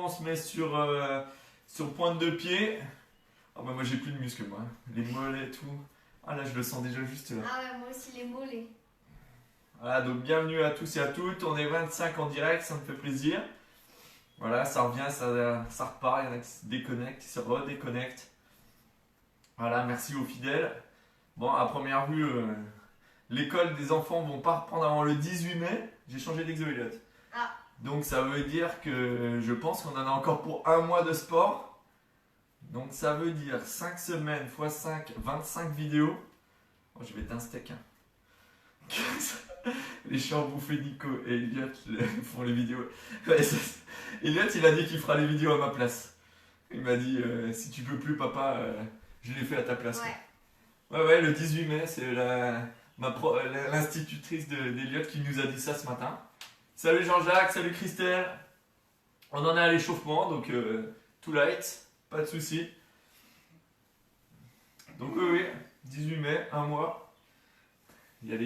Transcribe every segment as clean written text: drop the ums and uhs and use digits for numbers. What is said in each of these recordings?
on se met sur pointe de pied. Ah bah moi j'ai plus de muscles moi. Les mollets et tout. Ah là je le sens déjà juste là. Ah ouais, moi aussi les mollets. Voilà, donc bienvenue à tous et à toutes. On est 25 en direct, ça me fait plaisir. Voilà, ça revient, ça repart. Il y en a qui se déconnectent, qui se redéconnectent. Voilà, merci aux fidèles. Bon, à première vue, l'école des enfants vont pas reprendre avant le 18 mai. J'ai changé d'exo-Elliott. Ah. Donc ça veut dire que je pense qu'on en a encore pour un mois de sport. Donc ça veut dire 5 semaines x 5, 25 vidéos. Oh, je vais être un steak. Hein. Les chiens bouffés Nico et Elliott font les vidéos. Ouais, Elliott il a dit qu'il fera les vidéos à ma place. Il m'a dit si tu peux plus papa, je les fais à ta place. Ouais. Ouais, le 18 mai, c'est l'institutrice d'Elliott qui nous a dit ça ce matin. Salut Jean-Jacques, salut Christelle. On en est à l'échauffement, donc tout light, pas de soucis. Donc oui, 18 mai, un mois. Il y a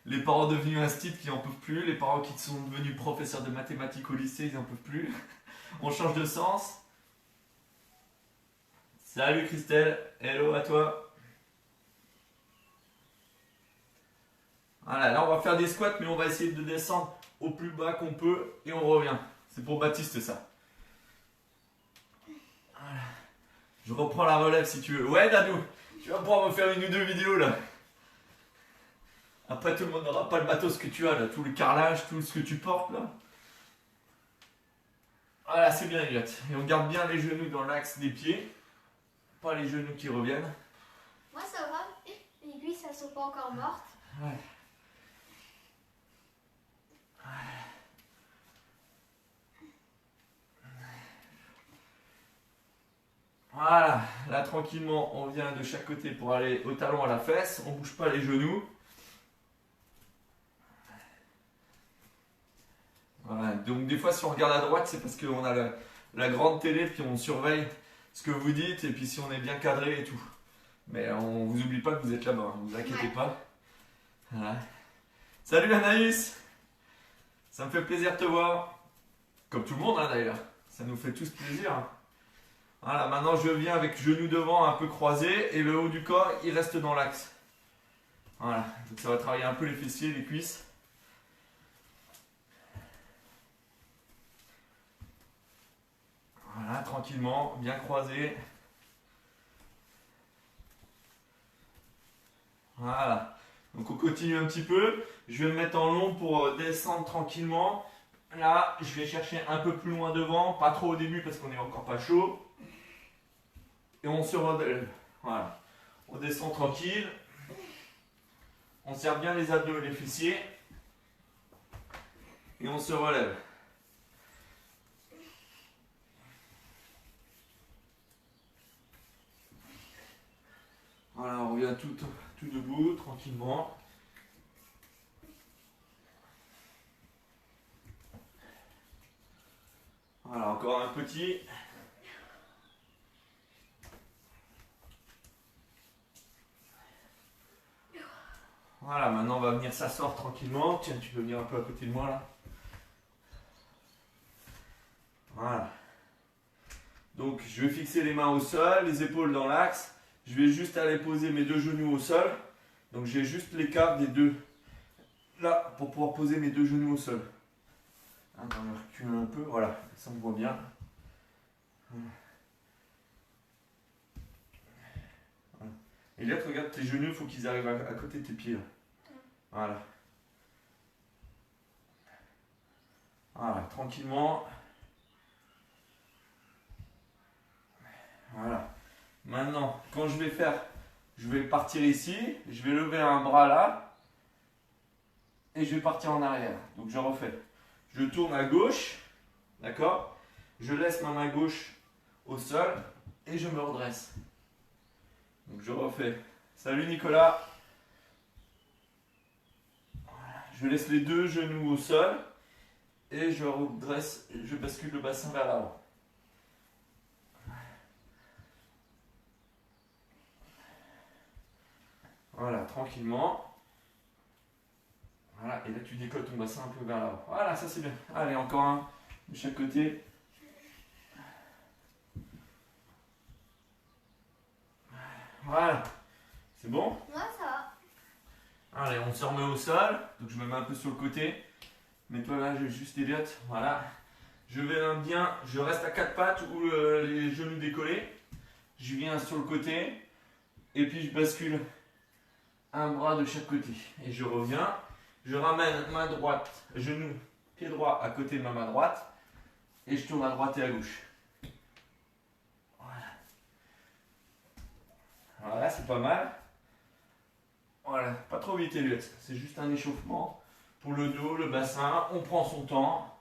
les parents devenus instits qui n'en peuvent plus, les parents qui sont devenus professeurs de mathématiques au lycée, ils n'en peuvent plus. On change de sens. Salut Christelle, hello à toi. Voilà, là on va faire des squats, mais on va essayer de descendre au plus bas qu'on peut et on revient. C'est pour Baptiste ça. Voilà. Je reprends la relève si tu veux. Ouais Dadou, tu vas pouvoir me faire une ou deux vidéos là. Après tout le monde n'aura pas le matos que tu as là, tout le carrelage, tout ce que tu portes là. Voilà, c'est bien Elliott. Et on garde bien les genoux dans l'axe des pieds. Pas les genoux qui reviennent. Moi ça va, les cuisses elles sont pas encore mortes. Ouais. Voilà, là tranquillement on vient de chaque côté pour aller au talon à la fesse, on bouge pas les genoux. Voilà, donc des fois si on regarde à droite c'est parce qu'on a la grande télé puis on surveille ce que vous dites et puis si on est bien cadré et tout. Mais on vous oublie pas que vous êtes là-bas, ne vous inquiétez pas. Voilà. Salut Anaïs, ça me fait plaisir de te voir. Comme tout le monde hein, d'ailleurs, ça nous fait tous plaisir. Voilà, maintenant je viens avec genoux devant un peu croisés et le haut du corps il reste dans l'axe. Voilà, donc ça va travailler un peu les fessiers, les cuisses. Voilà, tranquillement, bien croisé. Voilà, donc on continue un petit peu. Je vais me mettre en long pour descendre tranquillement. Là, je vais chercher un peu plus loin devant, pas trop au début parce qu'on n'est encore pas chaud. Et on se relève. Voilà, on descend tranquille. On serre bien les abdos et les fessiers. Et on se relève. Voilà, on revient tout debout, tranquillement. Voilà, encore un petit. Voilà, maintenant on va venir s'asseoir tranquillement. Tiens, tu peux venir un peu à côté de moi là. Voilà. Donc je vais fixer les mains au sol, les épaules dans l'axe. Je vais juste aller poser mes deux genoux au sol. Donc j'ai juste l'écart des deux là pour pouvoir poser mes deux genoux au sol. On va reculer un peu, voilà, ça me voit bien. Voilà. Et là, regarde tes genoux, il faut qu'ils arrivent à côté de tes pieds. Là. Voilà. Voilà, tranquillement. Voilà. Maintenant, quand je vais faire, je vais partir ici, je vais lever un bras là, et je vais partir en arrière. Donc je refais. Je tourne à gauche, d'accord? Je laisse ma main gauche au sol, et je me redresse. Donc je refais. Salut Nicolas. Voilà. Je laisse les deux genoux au sol, et je redresse, je bascule le bassin vers l'avant. Voilà, tranquillement. Voilà, et là tu décolles ton bassin un peu vers l'avant. Voilà, ça c'est bien. Allez, encore un de chaque côté. Voilà. C'est bon? Moi, ça va. Allez, on se remet au sol. Donc je me mets un peu sur le côté. Mets-toi là, juste Elliot. Voilà. Je vais bien, je reste à quatre pattes ou les genoux décollés. Je viens sur le côté. Et puis je bascule un bras de chaque côté. Et je reviens. Je ramène main droite, genou, pied droit à côté de ma main droite. Et je tourne à droite et à gauche. Voilà. Voilà, c'est pas mal. Voilà, pas trop vite Elliot. C'est juste un échauffement pour le dos, le bassin. On prend son temps.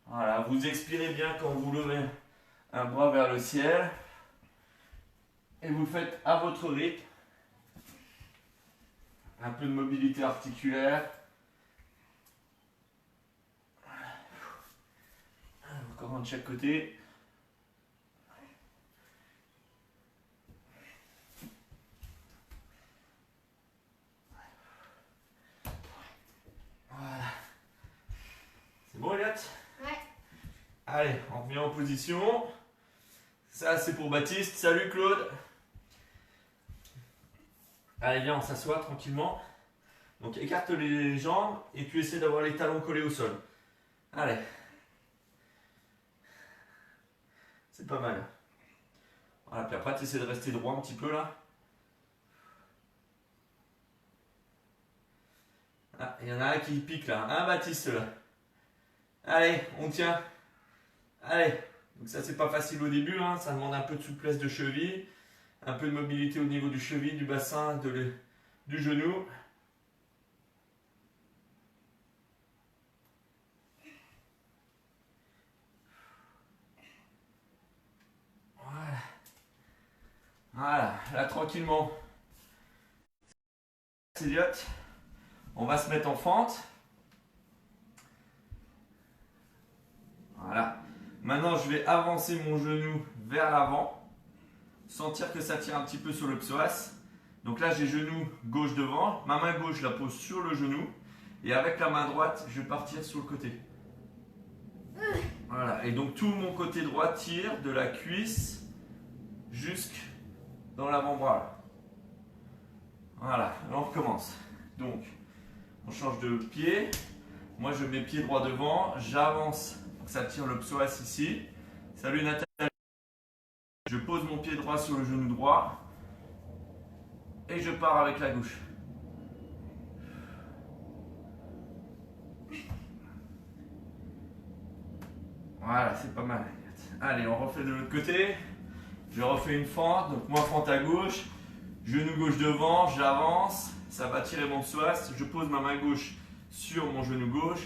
Voilà, vous expirez bien quand vous levez un bras vers le ciel. Et vous le faites à votre rythme. Un peu de mobilité articulaire. Encore un de chaque côté. Voilà. C'est bon, Elliot? Ouais. Allez, on revient en position. Ça, c'est pour Baptiste. Salut, Claude. Allez, viens, on s'assoit tranquillement. Donc, écarte les jambes et tu essaies d'avoir les talons collés au sol. Allez. C'est pas mal. Voilà, puis après, tu essaies de rester droit un petit peu là. Ah, il y en a un qui pique là. Un Baptiste là. Allez, on tient. Allez. Donc ça, c'est pas facile au début. Hein. Ça demande un peu de souplesse de cheville. Un peu de mobilité au niveau du cheville, du bassin, du genou. Voilà. Voilà, là tranquillement. Elliot, on va se mettre en fente. Voilà. Maintenant, je vais avancer mon genou vers l'avant. Sentir que ça tire un petit peu sur le psoas. Donc là, j'ai genou gauche devant. Ma main gauche, je la pose sur le genou. Et avec la main droite, je vais partir sur le côté. Voilà. Et donc, tout mon côté droit tire de la cuisse jusque dans l'avant-bras. Voilà. Là, on recommence. Donc, on change de pied. Moi, je mets pied droit devant. J'avance pour que ça tire le psoas ici. Salut Nathalie. Je pose mon pied droit sur le genou droit. Et je pars avec la gauche. Voilà, c'est pas mal. Allez, on refait de l'autre côté. Je refais une fente. Donc moi, fente à gauche. Genou gauche devant, j'avance. Ça va tirer mon psoas. Je pose ma main gauche sur mon genou gauche.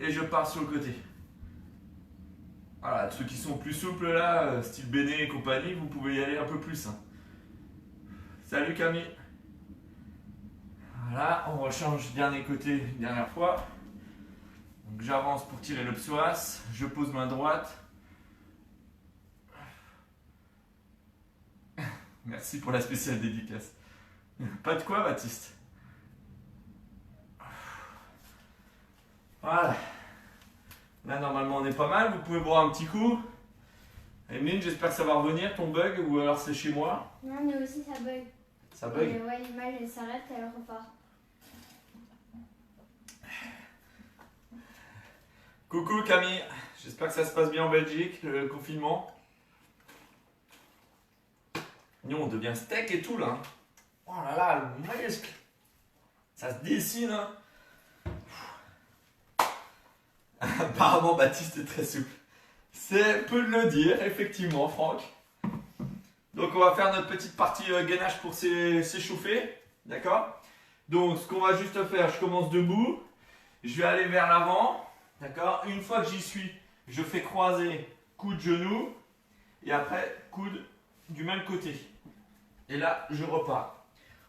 Et je pars sur le côté. Voilà, ceux qui sont plus souples là, style Béné et compagnie, vous pouvez y aller un peu plus. Hein. Salut Camille. Voilà, on rechange dernier côté, dernière fois. Donc j'avance pour tirer le psoas, je pose main droite. Merci pour la spéciale dédicace. Pas de quoi Baptiste. Voilà. Là normalement on est pas mal, vous pouvez boire un petit coup. Emeline, j'espère que ça va revenir ton bug ou alors c'est chez moi. Non, mais aussi ça bug. Ça bug? Et ouais, l'image elle s'arrête, elle repart. Coucou Camille, j'espère que ça se passe bien en Belgique, le confinement. Nous on devient steak et tout là. Oh là là, le muscle. Ça se dessine. Hein. Apparemment Baptiste est très souple. C'est peu de le dire, effectivement Franck. Donc on va faire notre petite partie gainage pour s'échauffer. D'accord? Donc ce qu'on va juste faire, je commence debout. Je vais aller vers l'avant. D'accord? Une fois que j'y suis, je fais croiser coude genou. Et après coude du même côté. Et là, je repars.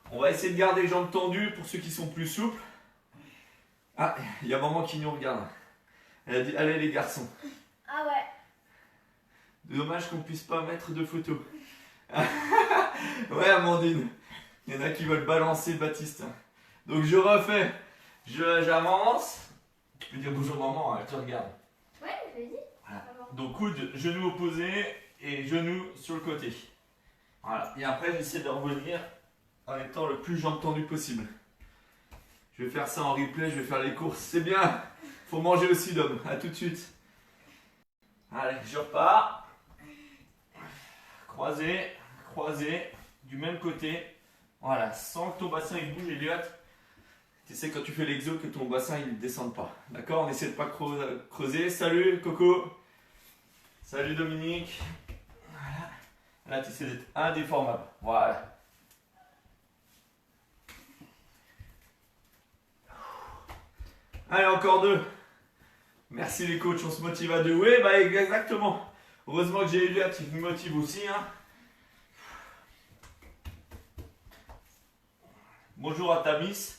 On va essayer de garder les jambes tendues pour ceux qui sont plus souples. Ah, il y a maman qui nous regarde. Elle a dit, allez les garçons. Ah ouais. Dommage qu'on puisse pas mettre de photos. Ouais Amandine. Il y en a qui veulent balancer Baptiste. Donc je refais. J'avance. Tu peux dire bonjour maman, elle te regarde. Ouais, je l'ai dit. Voilà. Donc coude, genou opposé. et genoux sur le côté. Voilà. Et après, j'essaie de revenir en étant le plus jambes tendues possible. Je vais faire ça en replay, je vais faire les courses. C'est bien. Faut manger aussi, d'homme. À tout de suite. Allez, je repars. Croisé, croisé, du même côté. Voilà, sans que ton bassin il bouge, Elliot. Tu sais quand tu fais l'exo que ton bassin il ne descende pas. D'accord? On essaie de pas creuser. Salut Coco. Salut Dominique. Voilà. Là tu essaies d'être indéformable. Voilà. Allez, encore 2. Merci les coachs, on se motive à 2. Oui, bah exactement. Heureusement que j'ai Elliot qui me motive aussi. Hein. Bonjour à Tamis.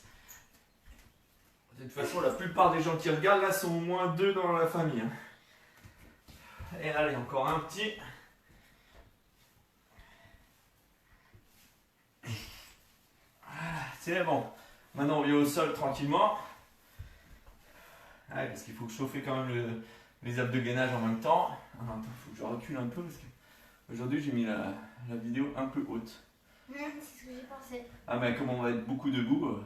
De toute façon, la plupart des gens qui regardent là sont au moins 2 dans la famille. Hein. Et allez, encore un petit. Voilà, c'est bon. Maintenant, on vient au sol tranquillement. Allez, parce qu'il faut chauffer quand même les abdos de gainage en même temps. Alors, attends, il faut que je recule un peu parce que aujourd'hui, j'ai mis la vidéo un peu haute. C'est ce que j'ai pensé. Ah, mais comme on va être beaucoup debout.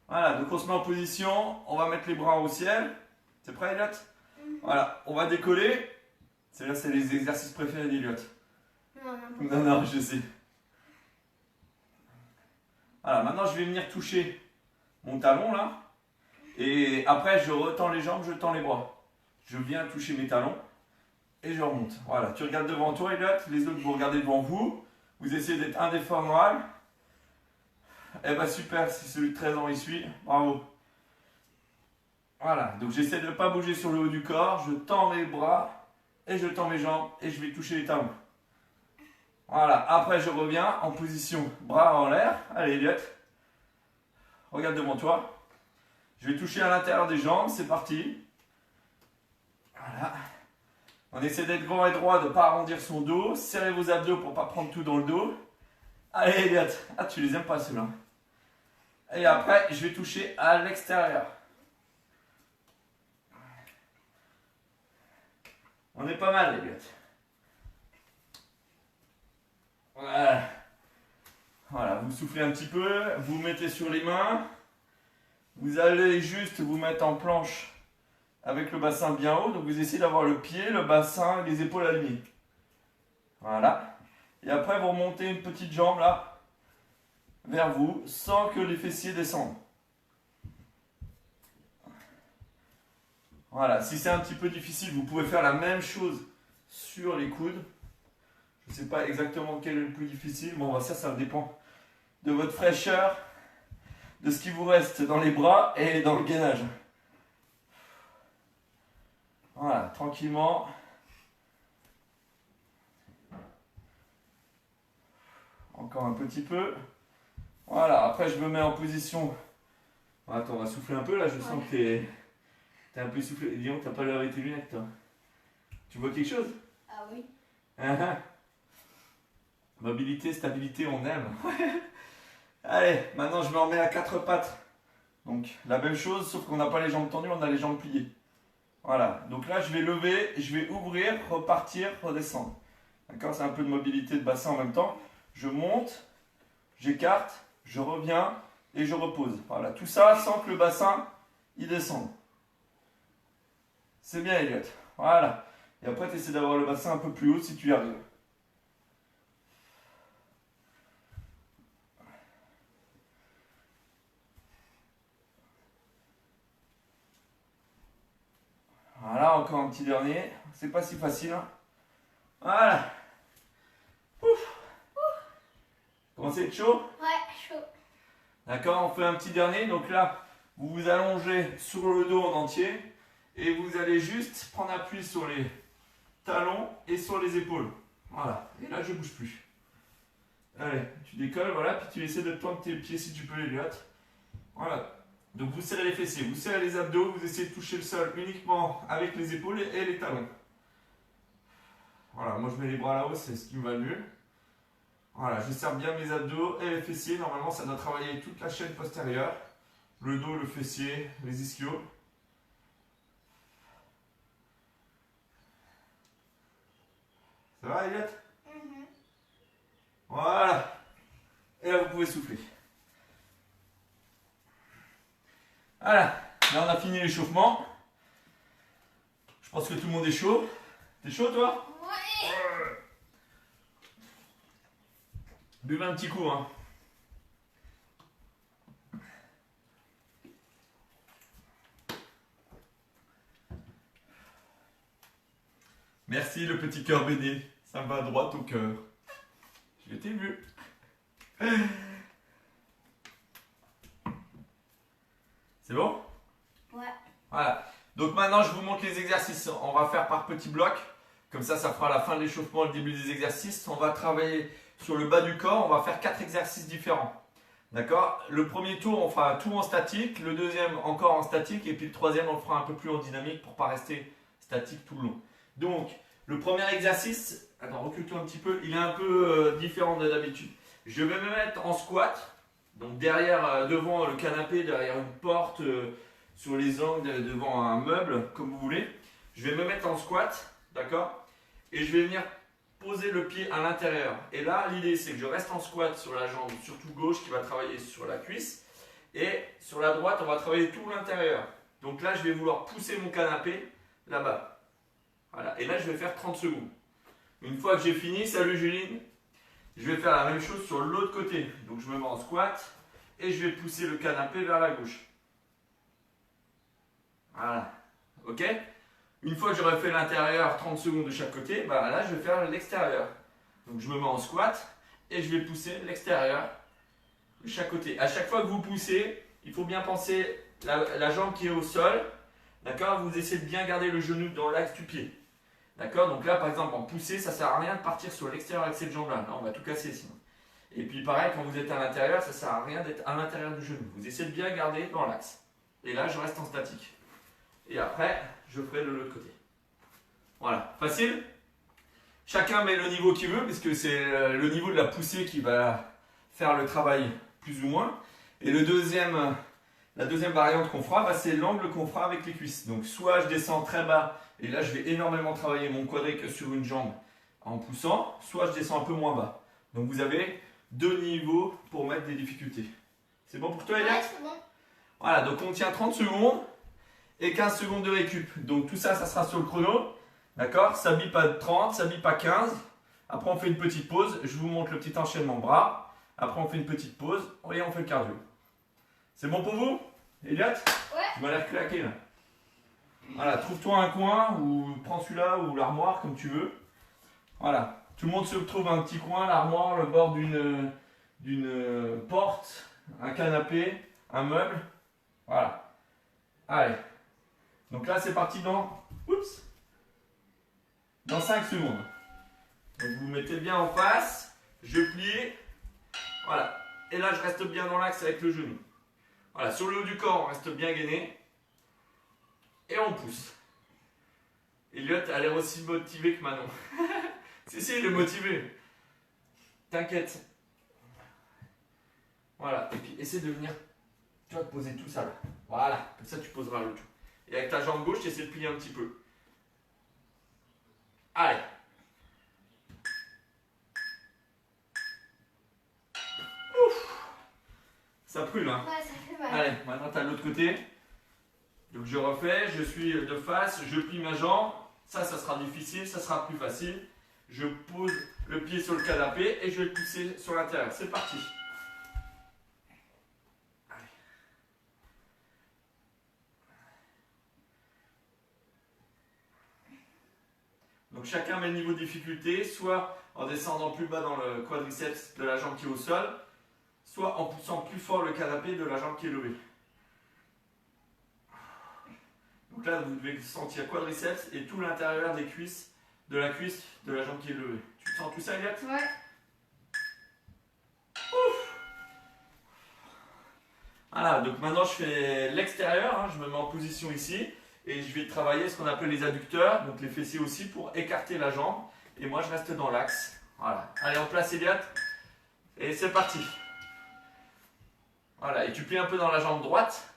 Voilà, donc on se met en position. On va mettre les bras au ciel. C'est prêt, Elliot? Voilà, on va décoller. C'est les exercices préférés d'Elliot. Non, je sais. Voilà, maintenant je vais venir toucher mon talon là. Et après, je retends les jambes, je tends les bras. Je viens toucher mes talons et je remonte. Voilà, tu regardes devant toi, Elliot. Les autres, vous regardez devant vous. Vous essayez d'être indéformable. Eh ben super, si celui de 13 ans y suit, bravo. Voilà, donc j'essaie de ne pas bouger sur le haut du corps. Je tends mes bras et je tends mes jambes et je vais toucher les talons. Voilà, après je reviens en position bras en l'air. Allez, Elliot. Regarde devant toi. Je vais toucher à l'intérieur des jambes, c'est parti. Voilà. On essaie d'être grand et droit, de ne pas arrondir son dos. Serrez vos abdos pour ne pas prendre tout dans le dos. Allez, Elliot. Ah, tu les aimes pas ceux-là. Et après, je vais toucher à l'extérieur. On est pas mal, Elliot. Voilà. Voilà, vous soufflez un petit peu, vous mettez sur les mains. Vous allez juste vous mettre en planche avec le bassin bien haut. Donc vous essayez d'avoir le pied, le bassin, les épaules alignées. Voilà. Et après, vous remontez une petite jambe là, vers vous, sans que les fessiers descendent. Voilà. Si c'est un petit peu difficile, vous pouvez faire la même chose sur les coudes. Je ne sais pas exactement quel est le plus difficile. Bon, ça dépend de votre fraîcheur, de ce qui vous reste dans les bras et dans le gainage. Voilà, tranquillement. Encore un petit peu. Voilà, après je me mets en position. Attends, on va souffler un peu là, je sens que t'es un peu soufflé. Dis donc, t'as pas lavé tes lunettes toi. Tu vois quelque chose? Ah oui. Mobilité, stabilité, on aime. Allez, maintenant je me remets à 4 pattes. Donc la même chose, sauf qu'on n'a pas les jambes tendues, on a les jambes pliées. Voilà, donc là je vais lever, je vais ouvrir, repartir, redescendre. D'accord, c'est un peu de mobilité de bassin en même temps. Je monte, j'écarte, je reviens et je repose. Voilà, tout ça sans que le bassin il descende. C'est bien, Elliot. Voilà. Et après, tu essaies d'avoir le bassin un peu plus haut si tu y arrives. Voilà, encore un petit dernier. C'est pas si facile. Hein. Voilà. Ouf. Commencez à être chaud? Ouais, chaud. D'accord, on fait un petit dernier. Donc là, vous vous allongez sur le dos en entier. Et vous allez juste prendre appui sur les talons et sur les épaules. Voilà. Et là, je ne bouge plus. Allez, tu décolles, voilà. Puis tu essaies de tendre tes pieds si tu peux, Elliot. Voilà. Donc vous serrez les fessiers, vous serrez les abdos, vous essayez de toucher le sol uniquement avec les épaules et les talons. Voilà, moi je mets les bras là-haut, c'est ce qui me va le mieux. Voilà, je serre bien mes abdos et les fessiers. Normalement, ça doit travailler toute la chaîne postérieure. Le dos, le fessier, les ischios. Ça va, Elliot? Mhm. Voilà. Et là, vous pouvez souffler. Voilà. Là, on a fini l'échauffement. Je pense que tout le monde est chaud. T'es chaud, toi? Ouais. Buvez un petit coup, hein. Merci le petit cœur béni, ça me va droit au cœur. Je t'ai vu. C'est bon? Ouais. Voilà. Donc maintenant je vous montre les exercices. On va faire par petits blocs. Comme ça fera la fin de l'échauffement, le début des exercices. On va travailler sur le bas du corps. On va faire 4 exercices différents. D'accord? Le premier tour, on fera tout en statique. Le deuxième, encore en statique. Et puis le troisième, on le fera un peu plus en dynamique pour ne pas rester statique tout le long. Donc, le premier exercice, attends, recule-toi un petit peu, il est un peu différent de d'habitude. Je vais me mettre en squat, donc derrière, devant le canapé, derrière une porte, sur les angles, devant un meuble, comme vous voulez. Je vais me mettre en squat, d'accord? Et je vais venir poser le pied à l'intérieur. Et là, l'idée, c'est que je reste en squat sur la jambe, surtout gauche, qui va travailler sur la cuisse. Et sur la droite, on va travailler tout l'intérieur. Donc là, je vais vouloir pousser mon canapé là-bas. Voilà, et là je vais faire 30 secondes. Une fois que j'ai fini, salut Juline, je vais faire la même chose sur l'autre côté. Donc je me mets en squat et je vais pousser le canapé vers la gauche. Voilà, ok? Une fois que j'aurai fait l'intérieur, 30 secondes de chaque côté, bah là je vais faire l'extérieur. Donc je me mets en squat et je vais pousser l'extérieur de chaque côté. À chaque fois que vous poussez, il faut bien penser la jambe qui est au sol. D'accord? Vous essayez de bien garder le genou dans l'axe du pied. D'accord? Donc là, par exemple, en poussée, ça ne sert à rien de partir sur l'extérieur avec cette jambe-là. Là, on va tout casser sinon. Et puis pareil, quand vous êtes à l'intérieur, ça ne sert à rien d'être à l'intérieur du genou. Vous essayez de bien garder dans l'axe. Et là, je reste en statique. Et après, je ferai de l'autre côté. Voilà. Facile? Chacun met le niveau qu'il veut, puisque c'est le niveau de la poussée qui va faire le travail plus ou moins. Et la deuxième variante qu'on fera, bah, c'est l'angle qu'on fera avec les cuisses. Donc soit je descends très bas, et là je vais énormément travailler mon quadriceps sur une jambe en poussant, soit je descends un peu moins bas. Donc vous avez 2 niveaux pour mettre des difficultés. C'est bon pour toi, Elia? Ouais, c'est bon. Voilà, donc on tient 30 secondes et 15 secondes de récup. Donc tout ça, ça sera sur le chrono. D'accord? Ça bip à 30, ça bip à 15. Après on fait une petite pause. Je vous montre le petit enchaînement bras. Après on fait une petite pause et on fait le cardio. C'est bon pour vous, Elliot? Ouais. Tu m'as l'air claqué là. Voilà, trouve-toi un coin ou prends celui-là ou l'armoire comme tu veux. Voilà, tout le monde se trouve un petit coin, l'armoire, le bord d'une porte, un canapé, un meuble. Voilà. Allez. Donc là c'est parti dans 5 secondes. Donc vous vous mettez bien en face, je plie. Voilà. Et là je reste bien dans l'axe avec le genou. Voilà, sur le haut du corps, on reste bien gainé. Et on pousse. Elliot a l'air aussi motivé que Manon. Si, il est motivé. T'inquiète. Voilà, et puis essaie de venir, tu vas te poser tout ça là. Voilà, comme ça tu poseras le tout. Et avec ta jambe gauche, tu essaies de plier un petit peu. Allez. Ouf. Ça brûle, hein. Ouais, ça fait mal. Allez, maintenant tu as l'autre côté. Donc je refais, je suis de face, je plie ma jambe. Ça sera difficile, ça sera plus facile. Je pose le pied sur le canapé et je vais le pousser sur l'intérieur. C'est parti. Allez. Donc chacun met le niveau de difficulté, soit en descendant plus bas dans le quadriceps de la jambe qui est au sol, soit en poussant plus fort le canapé de la jambe qui est levée. Donc là, vous devez sentir quadriceps et tout l'intérieur des cuisses, de la cuisse de la jambe qui est levée. Tu sens tout ça, Elliot? Ouais. Ouf. Voilà, donc maintenant je fais l'extérieur, hein, je me mets en position ici et je vais travailler ce qu'on appelle les adducteurs, donc les fessiers aussi, pour écarter la jambe. Et moi je reste dans l'axe. Voilà. Allez, en place, Elliot. Et c'est parti. Voilà, et tu plies un peu dans la jambe droite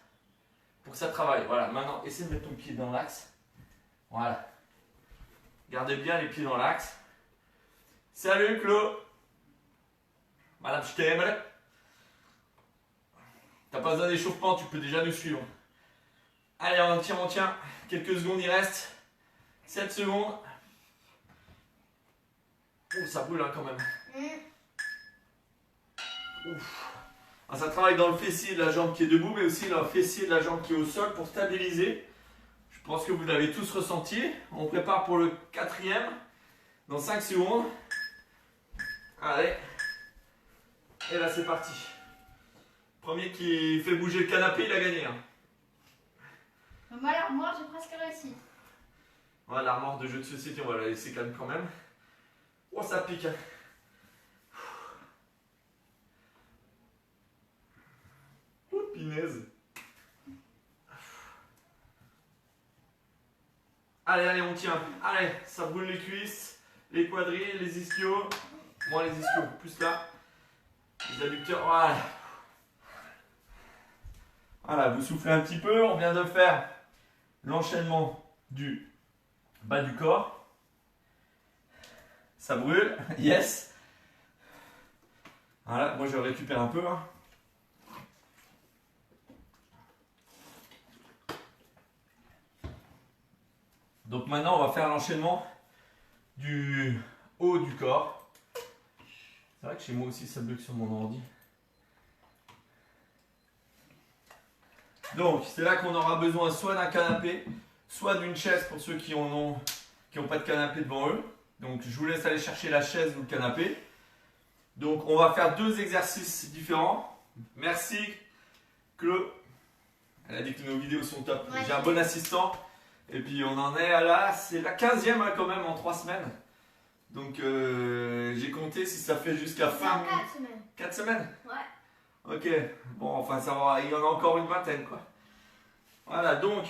pour que ça travaille. Voilà, maintenant essaie de mettre ton pied dans l'axe. Voilà. Gardez bien les pieds dans l'axe. Salut Claude. Madame, je t'aime. T'as pas besoin d'échauffement, tu peux déjà nous suivre. Allez, on tient, on tient. Quelques secondes, il reste. 7 secondes. Oh, ça brûle hein, quand même. Ouf. Ah, ça travaille dans le fessier de la jambe qui est debout, mais aussi dans le fessier de la jambe qui est au sol pour stabiliser. Je pense que vous l'avez tous ressenti. On prépare pour le 4e. Dans 5 secondes. Allez. Et là, c'est parti. Premier qui fait bouger le canapé, il a gagné. Hein. Moi, l'armoire, j'ai presque réussi. Voilà, l'armoire de jeu de société, on va la laisser calme quand même. Oh, ça pique. Hein. Oh, pinaise. Allez, allez, on tient. Allez, ça brûle les cuisses, les quadrilles, les ischios. Moins les ischios, plus là. Les adducteurs, voilà. Voilà, vous soufflez un petit peu. On vient de faire l'enchaînement du bas du corps. Ça brûle, yes. Voilà, moi je récupère un peu. Hein. Donc maintenant, on va faire l'enchaînement du haut du corps. C'est vrai que chez moi aussi, ça bloque sur mon ordi. Donc, c'est là qu'on aura besoin soit d'un canapé, soit d'une chaise pour ceux qui n'ont pas de canapé devant eux. Donc, je vous laisse aller chercher la chaise ou le canapé. Donc, on va faire 2 exercices différents. Merci, Claude. Elle a dit que nos vidéos sont top. Ouais. J'ai un bon assistant. Et puis on en est à là, c'est la 15e hein, quand même en 3 semaines. Donc j'ai compté si ça fait jusqu'à fin. 4 semaines. 4 semaines? Ouais. Ok, bon enfin ça va, il y en a encore une vingtaine quoi. Voilà, donc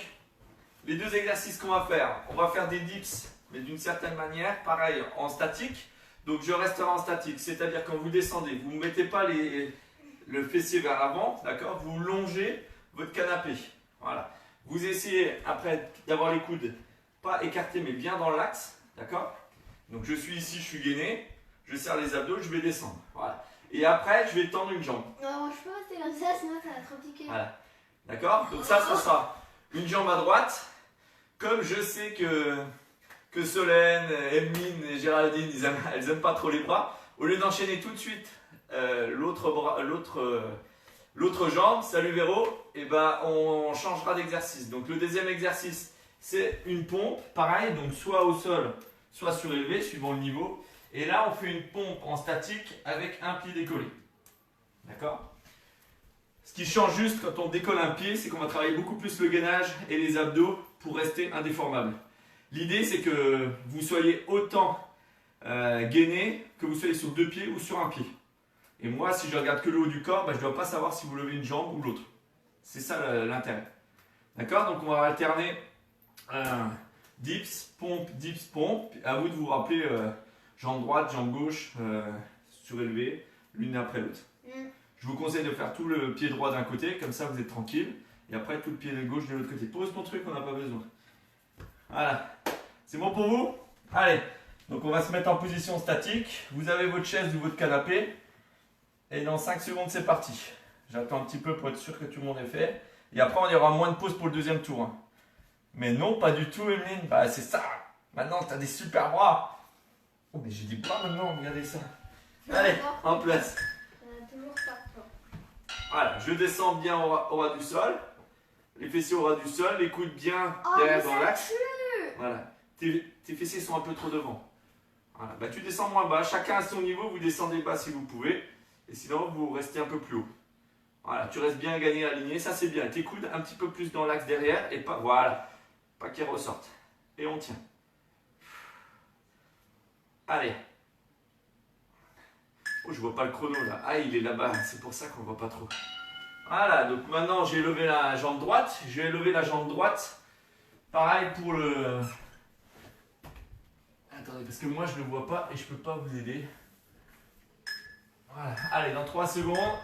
les 2 exercices qu'on va faire, on va faire des dips, mais d'une certaine manière, pareil en statique. Donc je resterai en statique, c'est-à-dire quand vous descendez, vous ne mettez pas le fessier vers l'avant, d'accord? Vous longez votre canapé, voilà. Vous essayez après d'avoir les coudes pas écartés mais bien dans l'axe, d'accord? Donc je suis ici, je suis gainé, je serre les abdos, je vais descendre, voilà. Et après je vais tendre une jambe. Non, je peux rester comme ça, sinon ça va trop piquer. Voilà, d'accord? Donc ça sera une jambe à droite, comme je sais que Solène, Emeline et Géraldine, elles aiment pas trop les bras, au lieu d'enchaîner tout de suite l'autre jambe, salut Véro, et ben on changera d'exercice. Donc le deuxième exercice, c'est une pompe, pareil, donc soit au sol, soit surélevé, suivant le niveau. Et là, on fait une pompe en statique avec un pied décollé. D'accord? Ce qui change juste quand on décolle un pied, c'est qu'on va travailler beaucoup plus le gainage et les abdos pour rester indéformable. L'idée, c'est que vous soyez autant gainé que vous soyez sur 2 pieds ou sur un pied. Et moi, si je regarde que le haut du corps, ben, je ne dois pas savoir si vous levez une jambe ou l'autre. C'est ça l'intérêt. D'accord? Donc on va alterner dips, pompe. À vous de vous rappeler jambe droite, jambe gauche, surélevée, l'une après l'autre. Je vous conseille de faire tout le pied droit d'un côté, comme ça vous êtes tranquille. Et après tout le pied gauche de l'autre côté. Pose ton truc, on n'a pas besoin. Voilà. C'est bon pour vous? Allez. Donc on va se mettre en position statique. Vous avez votre chaise ou votre canapé. Et dans 5 secondes, c'est parti. J'attends un petit peu pour être sûr que tout le monde est fait. Et après, il y aura moins de pause pour le deuxième tour. Hein. Mais non, pas du tout, Emeline. Bah, c'est ça. Maintenant, tu as des super bras. Oh, mais j'ai des bras maintenant, regardez ça. Allez, en place. Toujours pas de temps. Voilà, je descends bien au ras du sol. Les fessiers au ras du sol, les coudes bien derrière dans l'axe. Voilà. Tes fessiers sont un peu trop devant. Voilà. Bah, tu descends moins bas. Chacun à son niveau, vous descendez bas si vous pouvez. Et sinon, vous restez un peu plus haut. Voilà, tu restes bien gagné, aligné, ça c'est bien. Tes coudes un petit peu plus dans l'axe derrière et pas, voilà, pas qu'ils ressortent. Et on tient. Allez. Oh, je vois pas le chrono là. Ah, il est là-bas, c'est pour ça qu'on voit pas trop. Voilà, donc maintenant j'ai levé la jambe droite. Je vais lever la jambe droite. Pareil pour le... Attendez, parce que moi je ne le vois pas et je peux pas vous aider. Voilà. Allez, dans 3 secondes.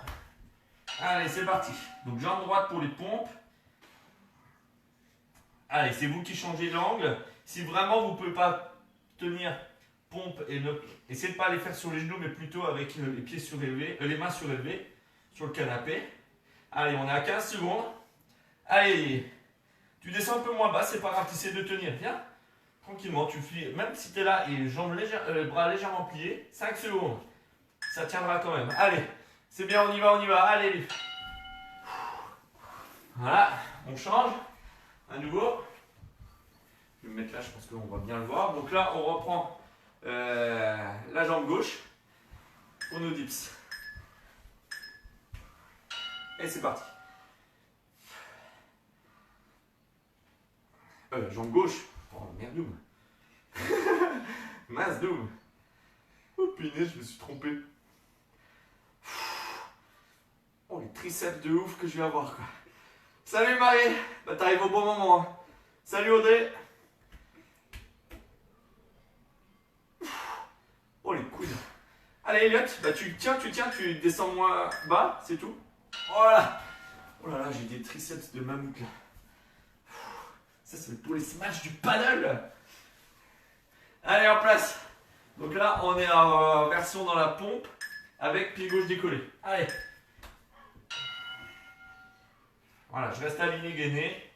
Allez, c'est parti. Donc, jambe droite pour les pompes. Allez, c'est vous qui changez l'angle. Si vraiment vous ne pouvez pas tenir pompe et essayez de ne pas les faire sur les genoux, mais plutôt avec les pieds surélevés, les mains surélevées sur le canapé. Allez, on est à 15 secondes. Allez, tu descends un peu moins bas, c'est pas grave, tu essaies de tenir. Viens, tranquillement, tu fais, même si tu es là et bras légèrement pliés, 5 secondes. Ça tiendra quand même. Allez, c'est bien, on y va, on y va. Allez. Voilà, on change. À nouveau. Je vais me mettre là, je pense qu'on va bien le voir. Donc là, on reprend la jambe gauche pour nos dips. Et c'est parti. Jambe gauche. Oh merde, doum. Mince, doum. Oh punaise, je me suis trompé. Oh, les triceps de ouf que je vais avoir, quoi. Salut Marie. Bah, t'arrives au bon moment. Hein. Salut Audrey. Oh, les coudes. Allez, Elliot, bah, tu tiens, tu descends moins bas, c'est tout. Voilà. Oh là là, j'ai des triceps de mammouth, là. Ça, c'est pour les smash du paddle. Allez, en place. Donc là, on est en version dans la pompe avec pied gauche décollé. Allez. Voilà, je reste aligné, gainé.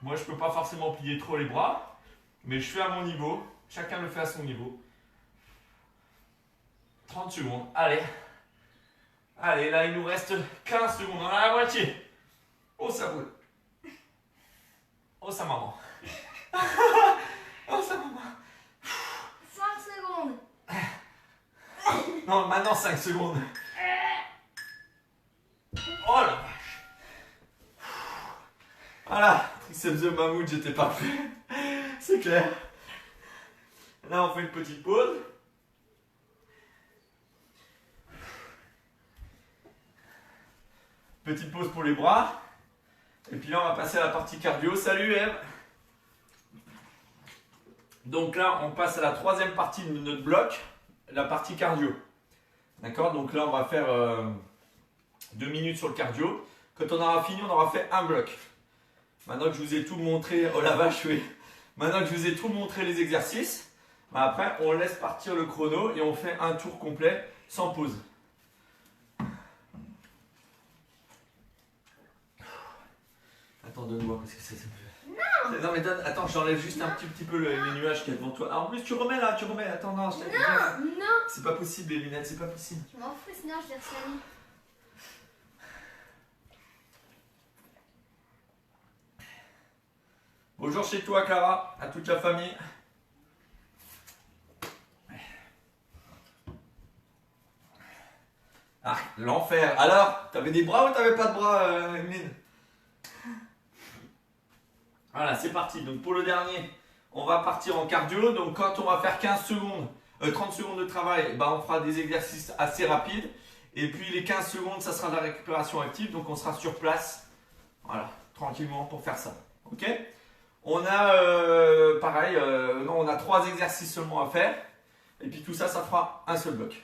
Moi, je ne peux pas forcément plier trop les bras, mais je fais à mon niveau. Chacun le fait à son niveau. 30 secondes. Allez. Allez, là, il nous reste 15 secondes. On a la moitié. Oh, ça roule. Oh, ça maman. Oh, ça maman. 5 secondes. Non, maintenant 5 secondes. Oh la vache. Voilà, triceps de mammouth, j'étais pas prêt. C'est clair. Là, on fait une petite pause. Petite pause pour les bras. Et puis là, on va passer à la partie cardio. Salut Eve. Donc là, on passe à la troisième partie de notre bloc, la partie cardio. D'accord? Donc là, on va faire 2 minutes sur le cardio. Quand on aura fini, on aura fait un bloc. Maintenant que je vous ai tout montré, oh la vache, oui. Maintenant que je vous ai tout montré les exercices, bah après, on laisse partir le chrono et on fait un tour complet sans pause. Attends, donne-moi parce que c'est non mais donne, attends, j'enlève juste un petit peu les nuages qu'il y a devant toi. Ah, en plus tu remets là, attends, non, Non. C'est pas possible les lunettes, c'est pas possible. Je m'en fous, sinon je vais ressali. Bonjour chez toi Clara, à toute la famille. Ah, l'enfer. Alors, t'avais des bras ou t'avais pas de bras, Emeline? Voilà, c'est parti. Donc pour le dernier, on va partir en cardio. Donc quand on va faire 15 secondes, 30 secondes de travail, bah, on fera des exercices assez rapides. Et puis les 15 secondes, ça sera de la récupération active. Donc on sera sur place, voilà, tranquillement pour faire ça. Ok? On a, pareil, non, on a 3 exercices seulement à faire. Et puis tout ça, ça fera un seul bloc.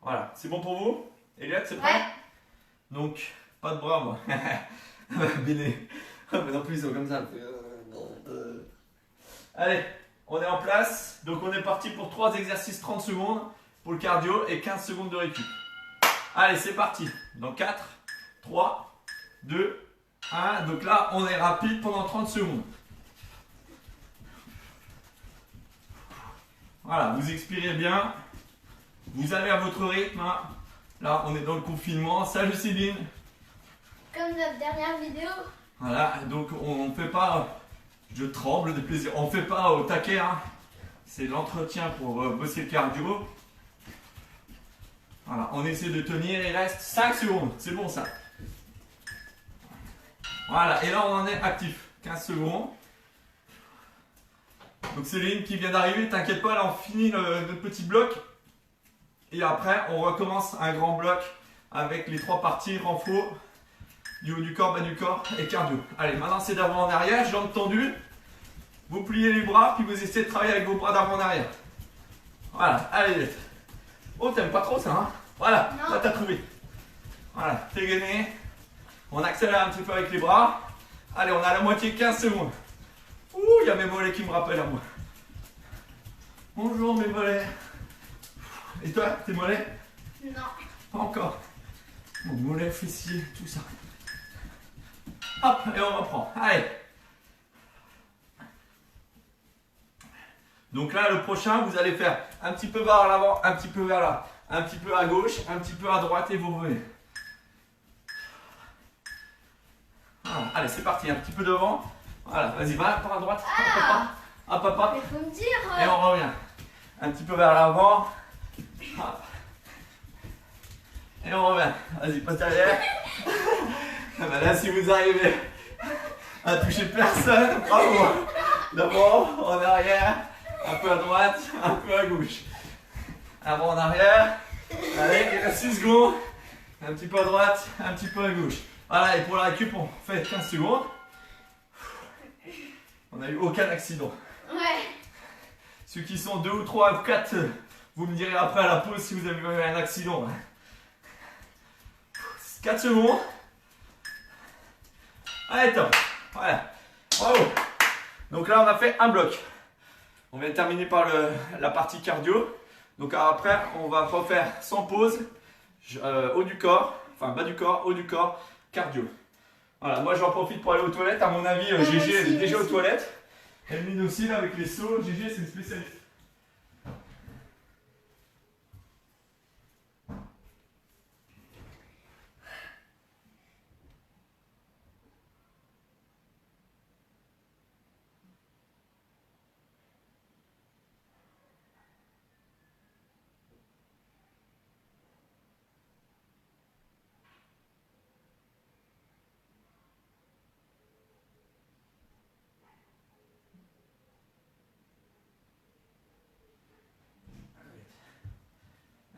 Voilà, c'est bon pour vous? Elliot, c'est prêt? Ouais. Donc, pas de bras, moi. Béné. Mais non plus, ils sont comme ça. Allez, on est en place. Donc, on est parti pour 3 exercices 30 secondes pour le cardio et 15 secondes de récup. Allez, c'est parti. Dans 4, 3, 2, 1. Donc là, on est rapide pendant 30 secondes. Voilà, vous expirez bien. Vous allez à votre rythme. Hein. Là, on est dans le confinement. Salut Céline. Comme notre dernière vidéo. Voilà, donc on ne fait pas, je tremble de plaisir, on ne fait pas au taquet, hein. C'est l'entretien pour bosser le cardio. Voilà, on essaie de tenir, il reste 5 secondes, c'est bon ça. Voilà, et là on en est actif, 15 secondes. Donc Céline qui vient d'arriver, t'inquiète pas, là on finit notre petit bloc. Et après on recommence un grand bloc avec les 3 parties, renfort. Du haut du corps, bas du corps et cardio. Allez, maintenant c'est d'avant en arrière, jambes tendues. Vous pliez les bras, puis vous essayez de travailler avec vos bras d'avant en arrière. Voilà, allez. Oh, t'aimes pas trop ça, hein? Voilà, non. Là t'as trouvé. Voilà, t'es gainé. On accélère un petit peu avec les bras. Allez, on a la moitié, 15 secondes. Ouh, il y a mes mollets qui me rappellent à moi. Bonjour mes mollets. Et toi, tes mollets? Non. Pas encore. Mon mollet, fessier, tout ça. Hop, et on reprend. Allez. Donc là, le prochain, vous allez faire un petit peu vers l'avant, un petit peu vers là, un petit peu à gauche, un petit peu à droite et vous revenez. Voilà. Allez, c'est parti, un petit peu devant. Voilà, vas-y, va par à droite. Hop, hop, hop. Mais faut me dire. Et on revient. Un petit peu vers l'avant. Hop. Et on revient. Vas-y, passe derrière. Ah ben là, si vous arrivez à toucher personne, bravo. D'abord, en arrière, un peu à droite, un peu à gauche. Avant, en arrière. Allez, il reste 6 secondes. Un petit peu à droite, un petit peu à gauche. Voilà, et pour la récup, on fait 15 secondes. On n'a eu aucun accident. Ouais. Ceux qui sont 2 ou 3 ou 4, vous me direz après à la pause si vous avez eu un accident. 4 secondes. Allez, top. Voilà. Bravo. Donc là, on a fait un bloc. On vient de terminer par la partie cardio. Donc après, on va refaire sans pause, haut du corps, enfin bas du corps, haut du corps, cardio. Voilà, moi j'en profite pour aller aux toilettes. À mon avis, GG elle est déjà aux toilettes. Emeline aussi là avec les sauts. GG, c'est une spécialiste.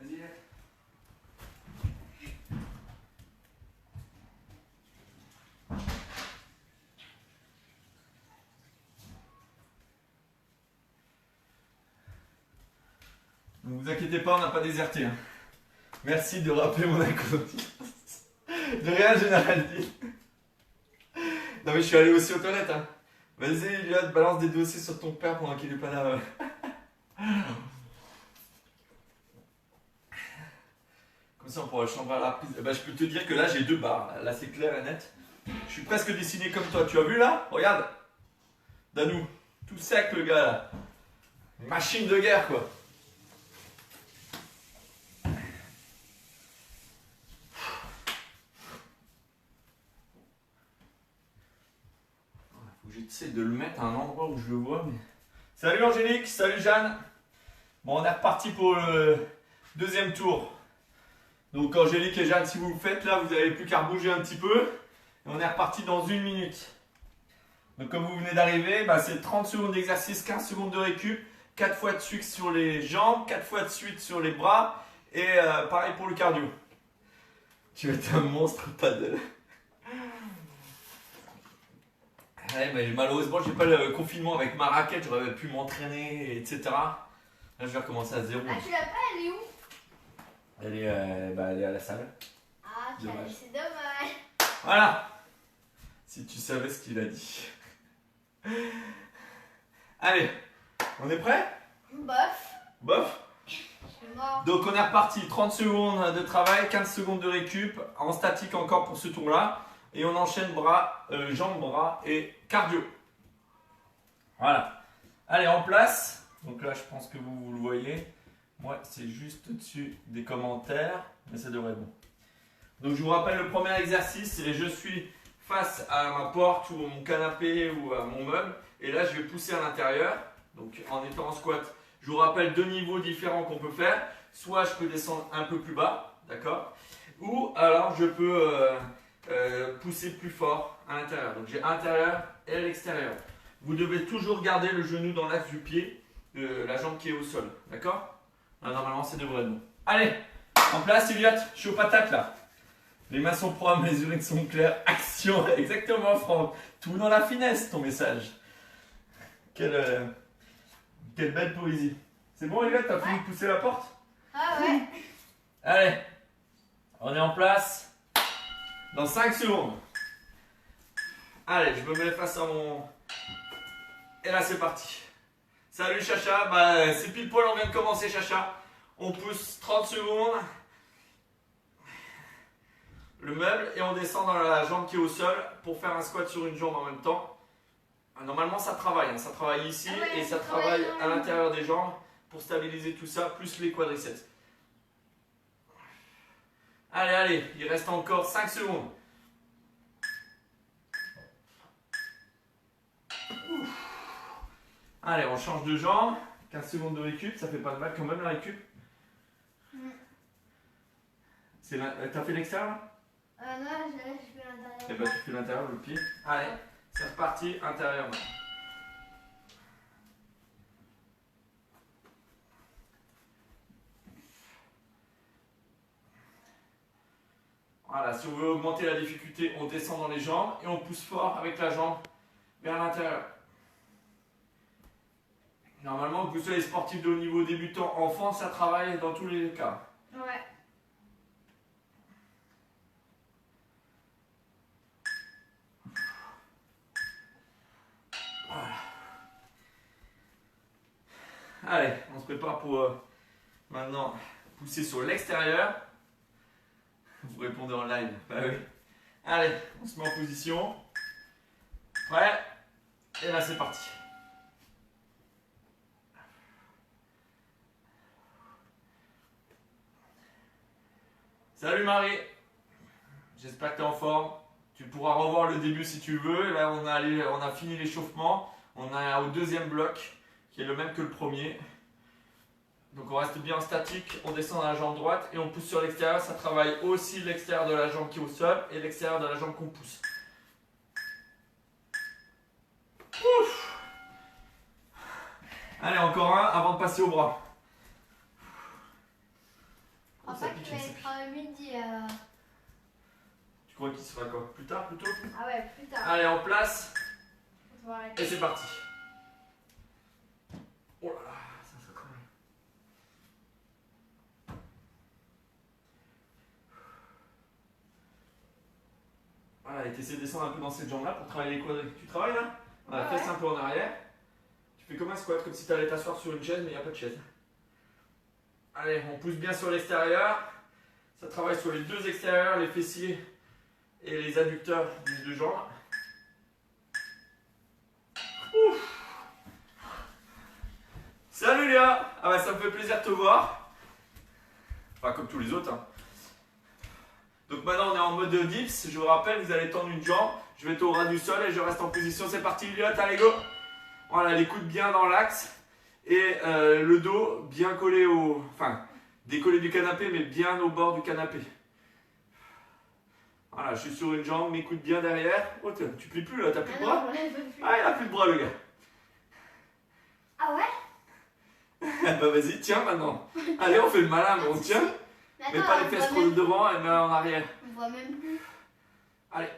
Vas-y. Ne vous inquiétez pas, on n'a pas déserté. Hein. Merci de rappeler mon incontinence. De rien, Géraldine. Non mais je suis allé aussi aux toilettes. Hein. Vas-y, Eliott, balance des dossiers sur ton père pendant qu'il est pas là. Comme ça, on pourra changer la prise. Bah, je peux te dire que là, j'ai 2 barres. Là, c'est clair et net. Je suis presque dessiné comme toi. Tu as vu là? Regarde. Danou. Tout sec, le gars là. Machine de guerre, quoi. Faut que j'essaie de le mettre à un endroit où je le vois. Mais... Salut Angélique, salut Jeanne. Bon, on est reparti pour le 2e tour. Donc Angélique et Jeanne, si vous le faites là, vous n'avez plus qu'à bouger un petit peu. Et on est reparti dans 1 minute. Donc comme vous venez d'arriver, bah, c'est 30 secondes d'exercice, 15 secondes de récup, 4 fois de suite sur les jambes, 4 fois de suite sur les bras. Et pareil pour le cardio. Tu vas être un monstre paddle. Ouais, mais malheureusement, j'ai pas le confinement avec ma raquette, j'aurais pu m'entraîner, etc. Là, je vais recommencer à 0. Ah, tu l'as pas, elle est où? Elle est à la salle. Ah, Dommage. c'est dommage. Voilà. Si tu savais ce qu'il a dit. Allez, on est prêt? Bof. Bof. Je suis mort. Donc on est reparti, 30 secondes de travail, 15 secondes de récup, en statique encore pour ce tour-là. Et on enchaîne bras, jambes, bras et cardio. Voilà. Allez, en place. Donc là, je pense que vous le voyez. Moi, c'est juste au-dessus des commentaires, mais ça devrait être bon. Donc je vous rappelle le premier exercice, c'est je suis face à ma porte ou à mon canapé ou à mon meuble. Et là, je vais pousser à l'intérieur. Donc en étant en squat, je vous rappelle 2 niveaux différents qu'on peut faire. Soit je peux descendre un peu plus bas, d'accord? Ou alors je peux pousser plus fort à l'intérieur. Donc j'ai l'intérieur et l'extérieur. Vous devez toujours garder le genou dans l'axe du pied, la jambe qui est au sol, d'accord? Normalement, c'est devrait être bon. Allez, en place, Eliott, je suis aux patates là. Les mains sont propres, les urines sont claires. Action, exactement, Franck. Tout dans la finesse, ton message. Quelle belle poésie. C'est bon, Eliott, t'as fini de pousser la porte? Ah ouais. Allez, on est en place. Dans 5 secondes. Allez, je me mets face à mon... Et là, c'est parti. Salut Chacha, bah, c'est pile poil, on vient de commencer Chacha. On pousse 30 secondes le meuble et on descend dans la jambe qui est au sol pour faire un squat sur une jambe en même temps. Normalement ça travaille, hein. Ça travaille ici et ça travaille à l'intérieur des jambes pour stabiliser tout ça, plus les quadriceps. Allez, allez, il reste encore 5 secondes. Allez, on change de jambe. 15 secondes de récup, ça fait pas de mal quand même la récup. T'as fait l'extérieur là? Non, je fais l'intérieur. Et bah tu fais l'intérieur, le pied. Allez, c'est reparti, intérieur. Voilà, si on veut augmenter la difficulté, on descend dans les jambes et on pousse fort avec la jambe vers l'intérieur. Normalement, que vous soyez sportif de haut niveau, débutant, enfant, ça travaille dans tous les cas. Ouais. Voilà. Allez, on se prépare pour maintenant pousser sur l'extérieur. Vous répondez en live. Bah oui. Allez, on se met en position. Prêt? Et là, c'est parti. Salut Marie. J'espère que tu es en forme. Tu pourras revoir le début si tu veux. Là, on a fini l'échauffement. On est au deuxième bloc, qui est le même que le premier. Donc on reste bien en statique, on descend dans la jambe droite et on pousse sur l'extérieur. Ça travaille aussi l'extérieur de la jambe qui est au sol et l'extérieur de la jambe qu'on pousse. Ouf. Allez, encore un avant de passer au bras. En fait, tu vas être midi. Tu crois qu'il sera quoi? Plus tard, plutôt? Ah ouais, plus tard. Allez, en place. Et Et c'est parti. Oh là là, ça quand même. Voilà, et t'essaies de descendre un peu dans cette jambe-là pour travailler les quadris. Tu travailles là? Voilà, fesse un peu en arrière. Tu fais comme un squat, comme si tu allais t'asseoir sur une chaise, mais il n'y a pas de chaise. Allez, on pousse bien sur l'extérieur. Ça travaille sur les deux extérieurs, les fessiers et les adducteurs des deux jambes. Ouf. Salut Léa! Ah bah ça me fait plaisir de te voir. Enfin comme tous les autres. Hein. Donc maintenant on est en mode dips. Je vous rappelle, vous allez tendre une jambe. Je vais être au ras du sol et je reste en position. C'est parti Léa, allez go! Voilà, les coudes bien dans l'axe. Et le dos bien collé au... Enfin, décollé du canapé mais bien au bord du canapé. Voilà, je suis sur une jambe, mes coudes bien derrière. Oh, tu plies plus là, t'as plus de bras? Ah, il a plus de bras le gars. Ah ouais? Bah vas-y, tiens maintenant. Allez, on fait le malin, mais on tient. Mais pas les fesses trop devant et mais en arrière. On voit même plus. Allez.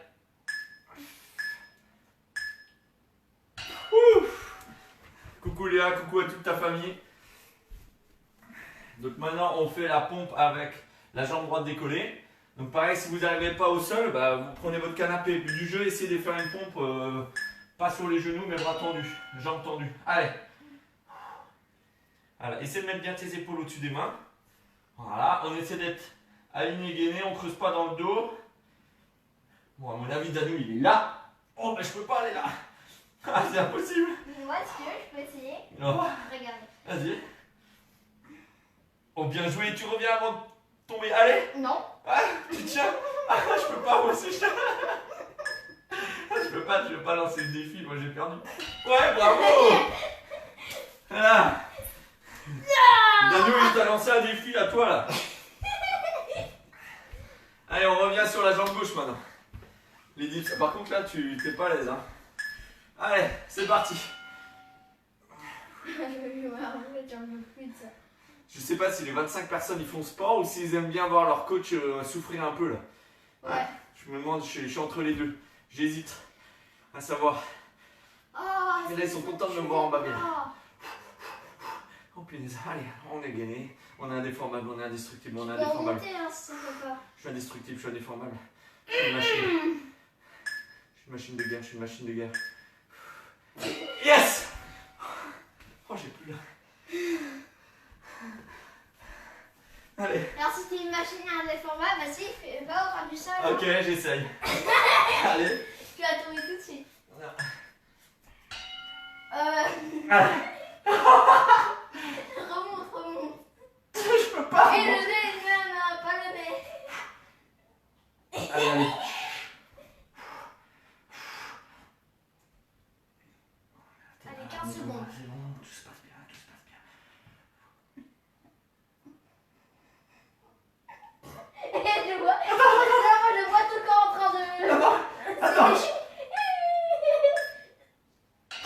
Ouf. Coucou Léa, coucou à toute ta famille. Donc maintenant, on fait la pompe avec la jambe droite décollée. Donc pareil, si vous n'arrivez pas au sol, bah, vous prenez votre canapé. But du jeu, essayez de faire une pompe, pas sur les genoux, mais bras tendus, jambes tendues. Allez. Voilà, essaie de mettre bien tes épaules au-dessus des mains. Voilà, on essaie d'être aligné, gainé, on ne creuse pas dans le dos. Bon, à mon avis, Danou, il est là. Oh, mais je peux pas aller là. Ah, c'est impossible. Moi, si tu veux, je peux essayer. Non. Regarde. Vas-y. Oh, bien joué, tu reviens avant de tomber. Allez. Non. Ah, tu tiens. Ah, je peux pas, moi aussi. Je peux pas lancer le défi, moi j'ai perdu. Ouais, bravo. Voilà. Danou, il t'a lancé un défi à toi là. Allez, on revient sur la jambe gauche maintenant. Les dips. Par contre là, tu t'es pas à l'aise. Hein. Allez, c'est parti. J'en veux plus de ça. Je sais pas si les 25 personnes ils font sport ou s'ils aiment bien voir leur coach souffrir un peu là. Ouais. Je me demande, je suis entre les deux. J'hésite à savoir. Oh, et là, ils sont contents de me voir en bas. Oh punaise, allez, on est gainé. On est indéformable, on est indestructible, on est indéformable. Hein, si ça peut pas. Je suis indestructible, je suis indéformable. Je suis une machine. Je suis une machine de guerre, je suis une machine de guerre. Yes! Oh, j'ai Vas-y, va au ras du sol. Ok, j'essaye. Allez. Tu vas tomber tout de suite. Ah. Remonte. Je peux pas. Et le nez, non, pas le nez. Allez. Allez, 15 secondes. C'est bon, tout se passe bien, Et je vois, je vois tout le corps en train de... Attends.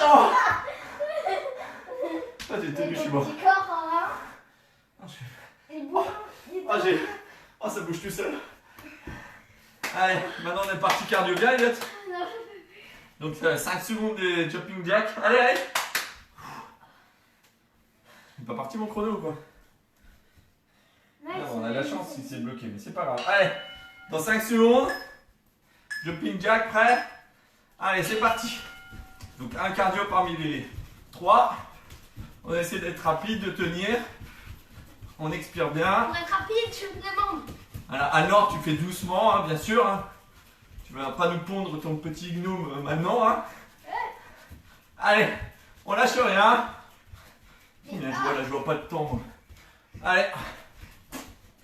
Oh. Ah, j'ai tenu, je suis mort. Petit corps, hein. Ah, Il bouge. Oh, ça bouge tout seul. Allez, maintenant on est parti cardio bien, Elliot. Non, Donc 5 secondes des jumping jack. Allez. Il est pas parti mon chrono ou quoi? ouais, Non, on a de la chance si c'est bloqué, mais c'est pas grave. Allez, dans 5 secondes, jumping jack, prêt? Allez, c'est parti. Donc un cardio parmi les 3. On va essayer d'être rapide, de tenir. On expire bien. Pour être rapide, je me demande. Voilà, alors tu fais doucement, hein, bien sûr. Hein. Tu vas pas nous pondre ton petit gnome maintenant. Hein. Allez, on lâche rien. Je vois pas de temps. Moi. Allez,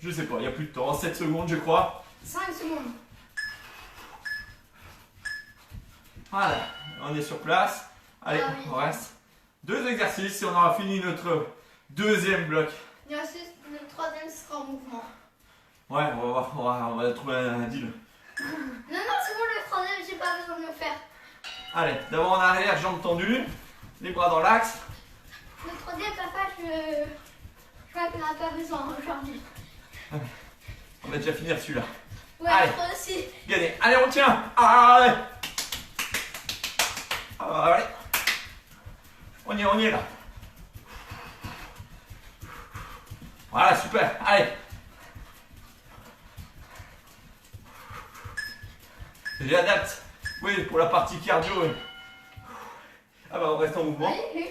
je sais pas, il n'y a plus de temps. 7 secondes, je crois. 5 secondes. Voilà, on est sur place. Allez, Ah oui. on reste 2 exercices et on aura fini notre deuxième bloc. Et ensuite, le troisième sera en mouvement. Ouais, on va trouver un deal. Non, c'est bon, le troisième, j'ai pas besoin de le faire. Allez, d'abord en arrière, jambes tendues, les bras dans l'axe. Le troisième, papa, je crois qu'on n'a pas besoin aujourd'hui. On va déjà finir celui-là. Ouais, Allez. toi aussi. Gagné. Allez, on tient. Allez. Allez. On y est là. Voilà, super. Allez. J'adapte. Oui, pour la partie cardio. Ah bah on reste en mouvement. Oui.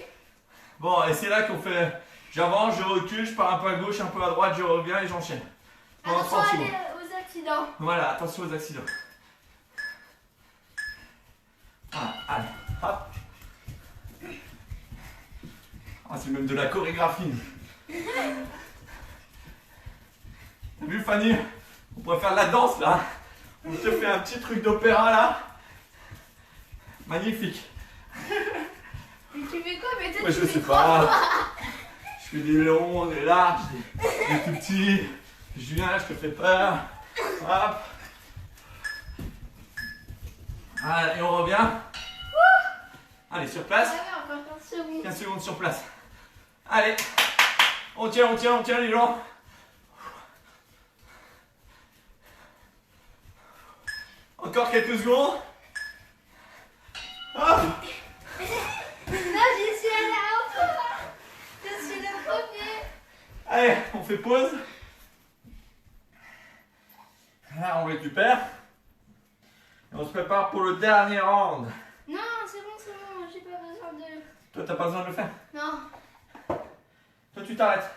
Bon, et c'est là qu'on fait. J'avance, je recule, je pars un peu à gauche, un peu à droite, je reviens et j'enchaîne. Pendant Attention 30 à secondes. aller aux accidents. Voilà, attention aux accidents. Voilà, allez, hop. Ah, c'est même de la chorégraphie. T'as vu Fanny? On pourrait faire de la danse là. On te fait un petit truc d'opéra là. Magnifique. Mais tu fais quoi? Mais toi, Moi tu je fais sais quoi? pas. Je fais des longs, des larges, des tout petits. Julien, je te fais peur. Hop. Allez, on revient. Allez, sur place. Ah ouais, encore 15 secondes. 15 secondes sur place. Allez. On tient les gens. Encore quelques secondes. Hop. Non, j'y suis allée encore. Je suis le premier. Allez, on fait pause. Là, on récupère. Et on se prépare pour le dernier round. Non, c'est bon, j'ai pas besoin de... Toi, t'as pas besoin de le faire. Non. Toi, tu t'arrêtes.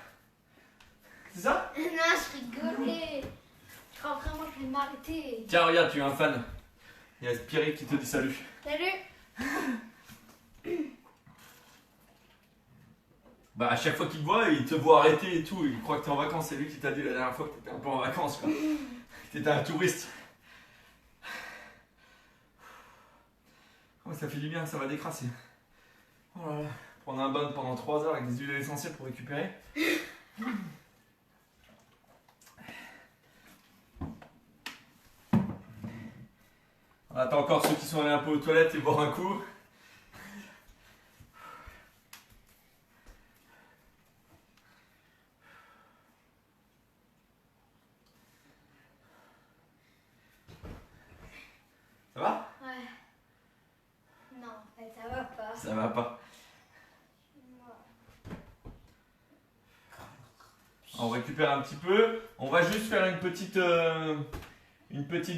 C'est ça? Non, je rigolais. Je crois vraiment que je vais m'arrêter. Tiens, regarde, tu es un fan. Il y a Spirit qui te dit salut. Salut. Bah, à chaque fois qu'il te voit, il te voit arrêter et tout. Il croit que t'es en vacances. C'est lui qui t'a dit la dernière fois que t'étais un peu en vacances, quoi. T'étais un touriste. Oh, ça fait du bien, ça va décrasser. Oh là là. Prendre un bain pendant 3 heures avec des huiles essentielles pour récupérer. On attend encore ceux qui sont allés un peu aux toilettes et boire un coup. Ça va? Ouais. Non, en fait, ça va pas. Ça va pas. On récupère un petit peu. On va juste faire une petite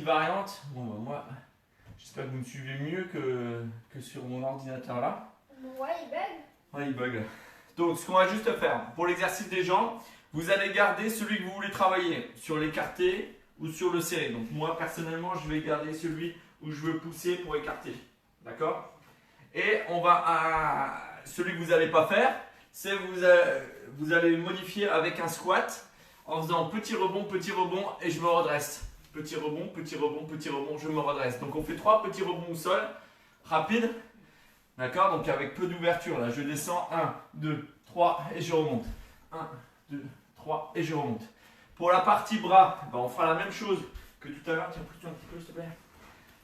variante. Bon bah moi, j'espère que vous me suivez mieux que sur mon ordinateur là. Ouais, il bug. Ouais, il bug. Donc ce qu'on va juste faire, pour l'exercice des jambes, vous allez garder celui que vous voulez travailler sur l'écarté ou sur le serré. Donc moi personnellement je vais garder celui où je veux pousser pour écarter. D'accord? Et on va à celui que vous n'allez pas faire, c'est vous allez le modifier avec un squat en faisant petit rebond et je me redresse. Petit rebond, je me redresse. Donc on fait 3 petits rebonds au sol, rapide. D'accord? Donc avec peu d'ouverture. Là, je descends 1, 2, 3 et je remonte. 1, 2, 3 et je remonte. Pour la partie bras, ben, on fera la même chose que tout à l'heure. Tiens, pousse-toi un petit peu, s'il te plaît.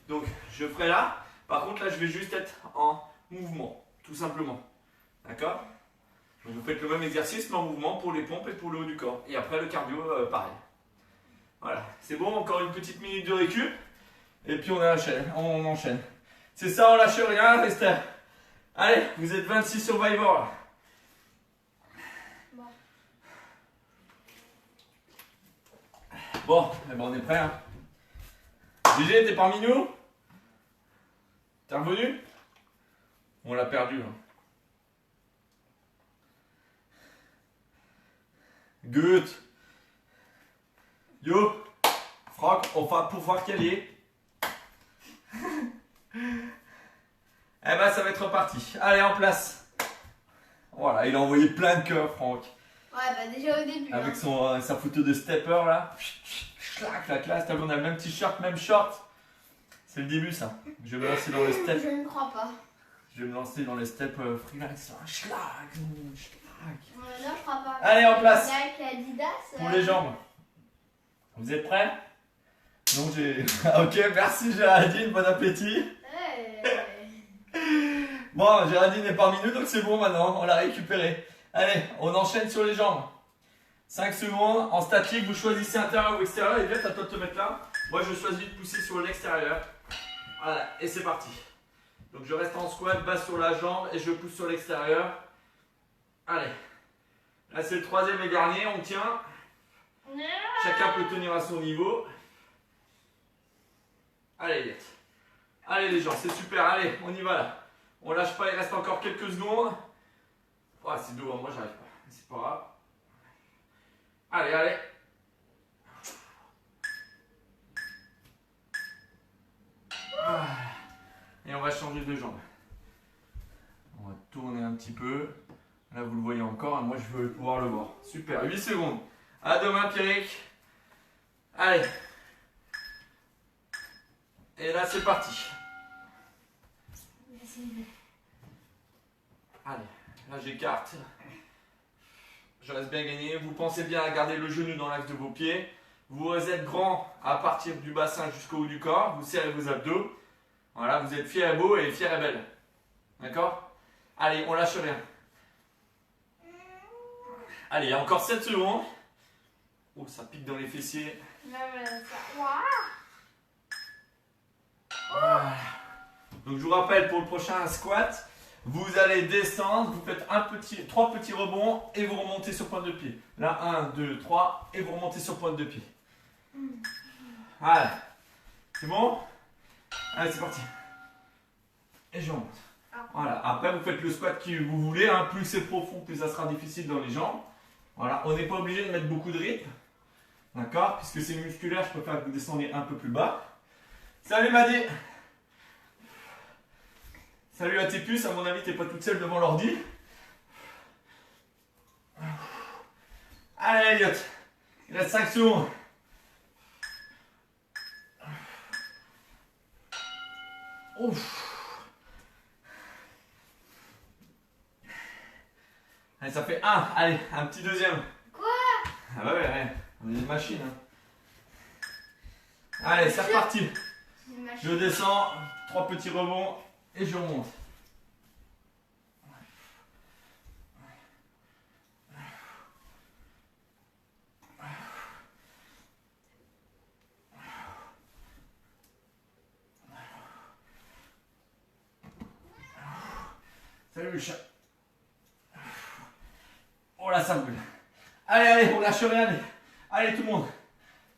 Donc je ferai là. Par contre, là, je vais juste être en mouvement, tout simplement. D'accord? Donc vous faites le même exercice, mais en mouvement pour les pompes et pour le haut du corps. Et après, le cardio, pareil. Voilà, c'est bon, encore une petite minute de récup. Et puis on enchaîne. C'est ça, on lâche rien, Esther. Allez, vous êtes 26 survivors là. Bon, eh ben on est prêt. Hein. GG, t'es parmi nous? T'es revenu? On l'a perdu. Hein. Good. Yo, Franck, on va pouvoir caler. Eh ben, ça va être reparti. Allez, en place. Voilà, il a envoyé plein de cœurs, Franck. Ouais, bah déjà au début. Avec hein. sa photo de stepper là. La classe, t'as vu, on a le même t-shirt, même short. C'est le début, ça. Je vais me lancer dans le step. Je ne crois pas. Je vais me lancer dans les steps freelance. Schlag. Non, je crois pas. Allez, en place. Avec Adidas. Pour les jambes. Vous êtes prêts? Non, j'ai. Ok, merci Géraldine, bon appétit. Bon, Géraldine est parmi nous, donc c'est bon maintenant, on l'a récupéré. Allez, on enchaîne sur les jambes. 5 secondes, en statique, vous choisissez intérieur ou extérieur. Et bien, à toi de te mettre là. Moi, je choisis de pousser sur l'extérieur. Voilà, et c'est parti. Donc, je reste en squat, bas sur la jambe et je pousse sur l'extérieur. Allez. Là, c'est le 3e et dernier, on tient. Chacun peut tenir à son niveau. Allez, Yet. Allez les gens, c'est super, allez, on y va là. On lâche pas, il reste encore quelques secondes. Oh, c'est doux, moi j'arrive pas, c'est pas grave. Allez, allez. Et on va changer de jambe. On va tourner un petit peu. Là, vous le voyez encore, moi je veux pouvoir le voir. Super, 8 secondes. À demain, Pierrick. Allez. Et là, c'est parti. Allez, là j'écarte. Je reste bien gagné. Vous pensez bien à garder le genou dans l'axe de vos pieds. Vous êtes grand à partir du bassin jusqu'au haut du corps. Vous serrez vos abdos. Voilà, vous êtes fier et beau et fier et belle. D'accord? Allez, on lâche rien. Allez, il y a encore 7 secondes. Oh, ça pique dans les fessiers. Voilà. Donc je vous rappelle pour le prochain squat, vous allez descendre, vous faites 3 petits rebonds et vous remontez sur pointe de pied. Là, 1, 2, 3 et vous remontez sur pointe de pied. Voilà. C'est bon? Allez, c'est parti. Et je remonte. Voilà. Après, vous faites le squat que vous voulez. Hein. Plus c'est profond, plus ça sera difficile dans les jambes. Voilà. On n'est pas obligé de mettre beaucoup de rythme. D'accord? Puisque c'est musculaire, je préfère que vous descendiez un peu plus bas. Salut Maddy! Salut à tes puces, à mon avis, t'es pas toute seule devant l'ordi. Allez Elliot, il reste 5 secondes. Ouf. Allez, ça fait 1. Allez, un petit deuxième. Quoi? Ah bah ouais, on est une machine. Hein. Allez, c'est reparti. Je descends, 3 petits rebonds et je remonte. Salut le chat. Oh là, ça brûle. Allez, allez, on lâche rien. Allez, allez tout le monde.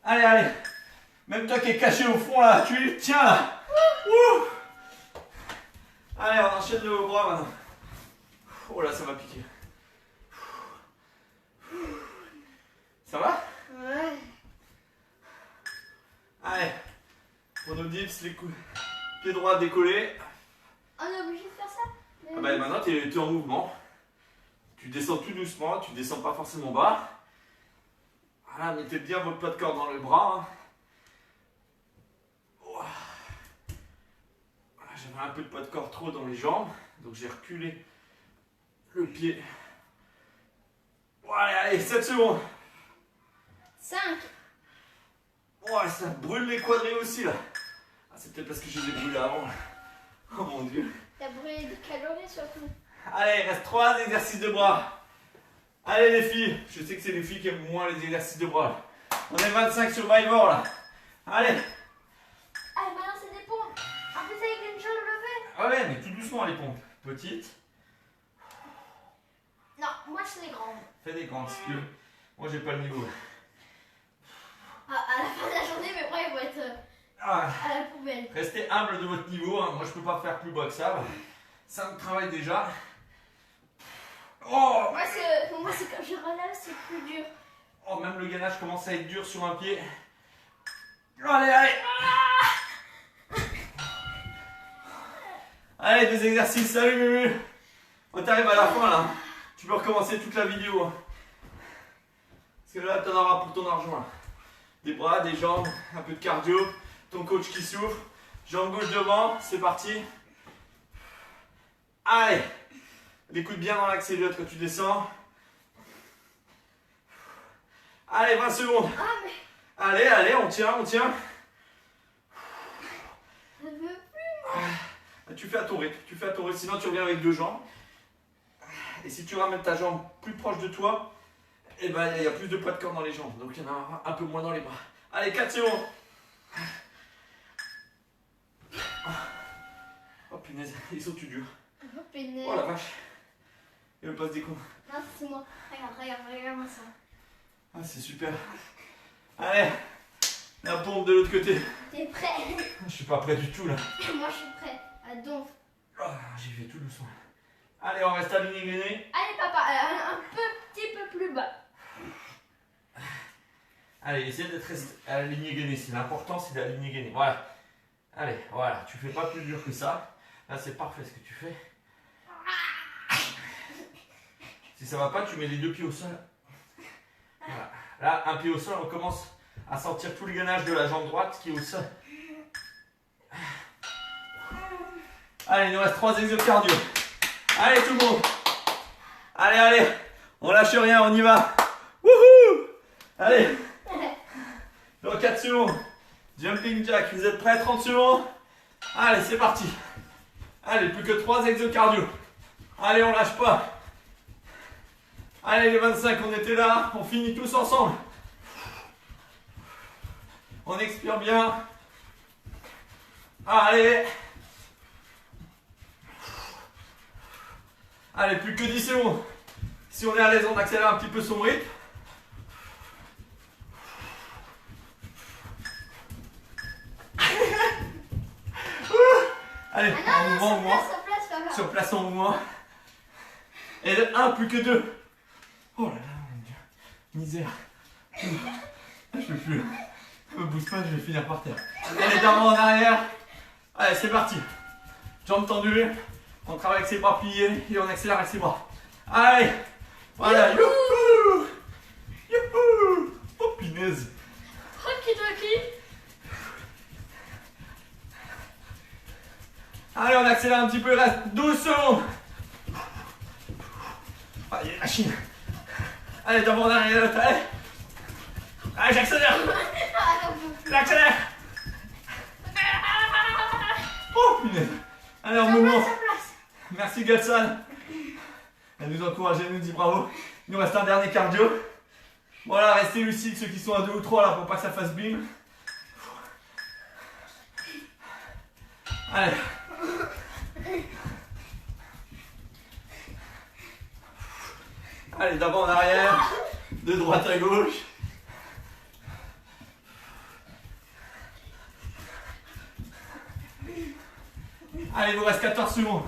Allez, allez. Même toi qui es caché au fond là, tu tiens là. Ouh. Allez, on enchaîne le bras maintenant. Oh là, ça va piquer. Ça va? Ouais. Pour nos dips, les coups. Pied droit décollé. On est obligé de faire ça? Ah bah maintenant tu es en mouvement. Tu descends tout doucement, tu descends pas forcément bas. Voilà, mettez bien votre poids de corps dans le bras. Voilà, j'avais un peu de poids de corps trop dans les jambes, donc j'ai reculé le pied. Voilà, allez, 7 secondes. 5. Ouais, ça brûle les quadris aussi là. Ah, c'est peut-être parce que je les ai brûlés avant. Oh mon dieu. T'as brûlé des calories surtout. Allez, il reste 3 exercices de bras. Allez les filles, je sais que c'est les filles qui aiment moins les exercices de bras. Là. On est 25 Survivor là. Allez. Ah, maintenant c'est des pompes. En plus avec une jambe levée. Ah ouais, mais tout doucement les pompes. Petites. Non, moi c'est les grandes. Fais des grandes si tu veux. Moi j'ai pas le niveau. À la fin de la journée, mes bras ils vont être Ah. à la poubelle. Restez humble de votre niveau. Hein. Moi je peux pas faire plus bas que ça. Ça me travaille déjà. Oh, Moi c'est quand je relève, c'est plus dur. oh, même le gainage commence à être dur sur un pied. Allez, allez. Allez, 2 exercices. Salut Mumu. On t'arrive à la fin là. Tu peux recommencer toute la vidéo. Hein. Parce que là, t'en auras pour ton argent. Là. Des bras, des jambes, un peu de cardio. Ton coach qui souffle. Jambe gauche devant. C'est parti. Allez. Écoute bien dans l'accélérate quand tu descends. Allez, 20 secondes. Ah, mais Allez, allez, on tient, on tient. je veux plus. Tu fais à ton rythme, sinon tu reviens avec 2 jambes. Et si tu ramènes ta jambe plus proche de toi, eh ben, il y a plus de poids de corps dans les jambes, donc il y en a un peu moins dans les bras. Allez, 4 secondes. Oh punaise, ils sont tout durs. Oh, pénètre. Oh la vache. Il me passe des coups. Non, c'est moi. Regarde-moi ça. Ah, c'est super. Allez, la pompe de l'autre côté. T'es prêt? Je suis pas prêt du tout là. Moi je suis prêt. À donf. Ah, j'y vais tout doucement. Allez, on reste aligné gainé. Allez papa, petit peu plus bas. Allez, essaye d'être aligné gainé. C'est l'important, c'est d'aligner gainé. Voilà. Allez, voilà. Tu fais pas plus dur que ça. Là, c'est parfait ce que tu fais. Si ça va pas, tu mets les 2 pieds au sol. Voilà. Là, un pied au sol, on commence à sentir tout le gainage de la jambe droite qui est au sol. Allez, il nous reste 3 exos cardio. Allez, tout le monde. Allez, allez. On lâche rien, on y va. Wouhou. Allez. Dans 4 secondes. Jumping jack. Vous êtes prêts? 30 secondes. Allez, c'est parti. Allez, plus que 3 exos cardio. Allez, on lâche pas. Allez, les 25, on était là. On finit tous ensemble. On expire bien. Allez. Allez, plus que 10 secondes. Si on est à l'aise, on accélère un petit peu son rythme. Allez, en mouvement, en mouvement. Sur place en mouvement. Et de 1, plus que 2. Oh là là, mon Dieu. Misère. Je peux plus. Je me bouge pas, je vais finir par terre. Allez, d'avant en arrière. Allez, c'est parti. Jambes tendues. On travaille avec ses bras pliés et on accélère avec ses bras. Allez. Voilà. Youhou. Youhou. Oh, punaise. Tranquille. Allez, on accélère un petit peu. Il reste 12 secondes. Allez, machine. Allez, d'avant en arrière. Allez. Allez, j'accélère. J'accélère. Oh, punaise. Allez, en mouvement. Merci Gatsan. Elle nous encourage, elle nous dit bravo. Il nous reste un dernier cardio. Voilà, restez lucides ceux qui sont à 2 ou 3 là pour pas que ça fasse bim. Allez. Allez, d'avant en arrière, de droite à gauche. Allez, il vous reste 14 secondes.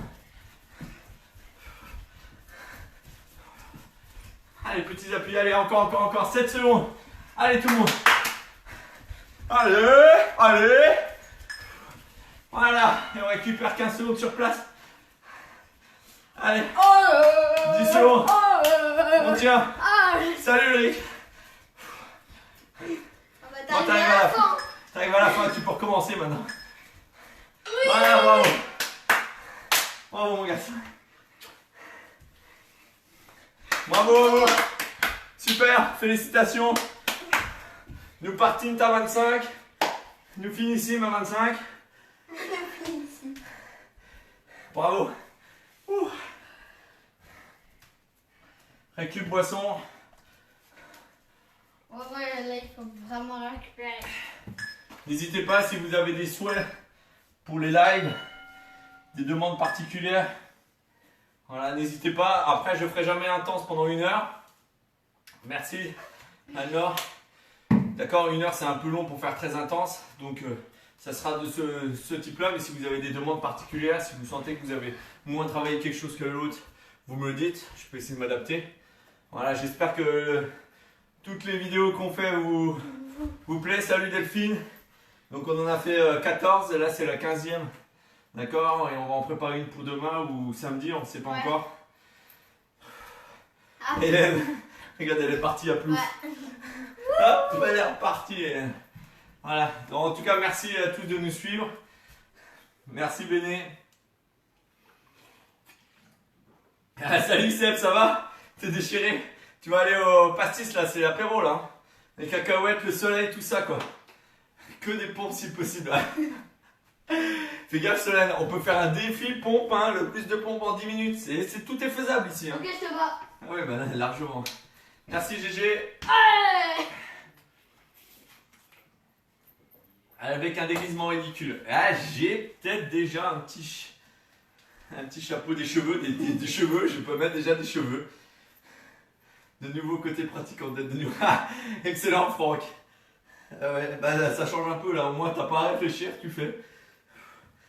Allez, petits appuis, allez, encore, 7 secondes. Allez, tout le monde. Allez. Voilà, et on récupère 15 secondes sur place. Allez, 10 secondes. On tient. Salut Loïc. Bon, t'arrives à la fin. T'arrives à la fin, tu peux recommencer maintenant. Voilà, bravo. Bravo mon garçon. Bravo. Super, félicitations. Nous partîmes à 25. Nous finissons à 25. Bravo. Récup boisson. Ouais, là, il faut vraiment récupérer. N'hésitez pas si vous avez des souhaits pour les lives, des demandes particulières. Voilà, n'hésitez pas. Après, je ferai jamais intense pendant 1 heure. Merci, Anne-Laure. D'accord, 1 heure, c'est un peu long pour faire très intense. Donc, ça sera de ce type-là. Mais si vous avez des demandes particulières, si vous sentez que vous avez moins travaillé quelque chose que l'autre, vous me le dites. Je peux essayer de m'adapter. Voilà, j'espère que toutes les vidéos qu'on fait vous plaisent. Salut Delphine. Donc, on en a fait 14 et là, c'est la 15e. D'accord, et on va en préparer une pour demain ou samedi, on ne sait pas encore. Hélène, regarde, elle est partie à plus. Hop, elle est repartie. Voilà, donc, en tout cas, merci à tous de nous suivre. Merci Béné. Ah, salut Seb, ça va? T'es déchiré? Tu vas aller au pastis là, c'est l'apéro là. Les cacahuètes, le soleil, tout ça quoi. Que des pompes si possible. Fais gaffe Solène, on peut faire un défi pompe, hein, le plus de pompes en 10 minutes. Tout est faisable ici. Hein. Ok, je te bats. Ah ouais, bah largement. Merci GG. Avec un déguisement ridicule. Ah, j'ai peut-être déjà un petit chapeau, des cheveux, des cheveux. Je peux mettre déjà des cheveux. De nouveau côté pratique en tête de nouveau. Excellent Franck. Ah ouais, bah ça change un peu là, au moins t'as pas à réfléchir, tu fais.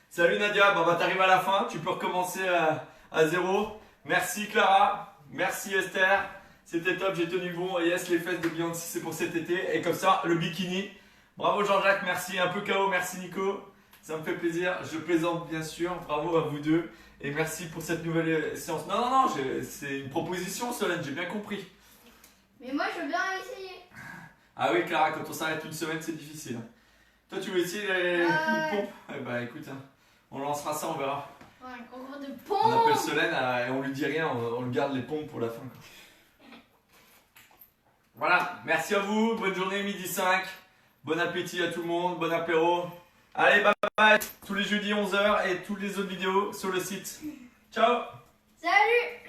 Salut Nadia, bah t'arrives à la fin, tu peux recommencer à 0. Merci Clara, merci Esther, c'était top, j'ai tenu bon. Et yes, les fesses de Beyoncé c'est pour cet été. Et comme ça, le bikini. Bravo Jean-Jacques, merci, un peu KO, merci Nico. Ça me fait plaisir, je plaisante bien sûr, bravo à vous deux. Et merci pour cette nouvelle séance. Non, c'est une proposition Solène, j'ai bien compris. Mais moi je veux bien essayer. Ah oui Clara, quand on s'arrête une semaine c'est difficile. Toi tu veux essayer les pompes? Eh bah écoute, hein, on lancera ça, on verra. Ouais, un concours de On appelle pompes. Solène et on lui dit rien, on lui garde les pompes pour la fin. Quoi. Voilà, merci à vous, bonne journée, midi 5. Bon appétit à tout le monde, bon apéro. Allez, bye bye, tous les jeudis 11h et toutes les autres vidéos sur le site. Ciao. Salut.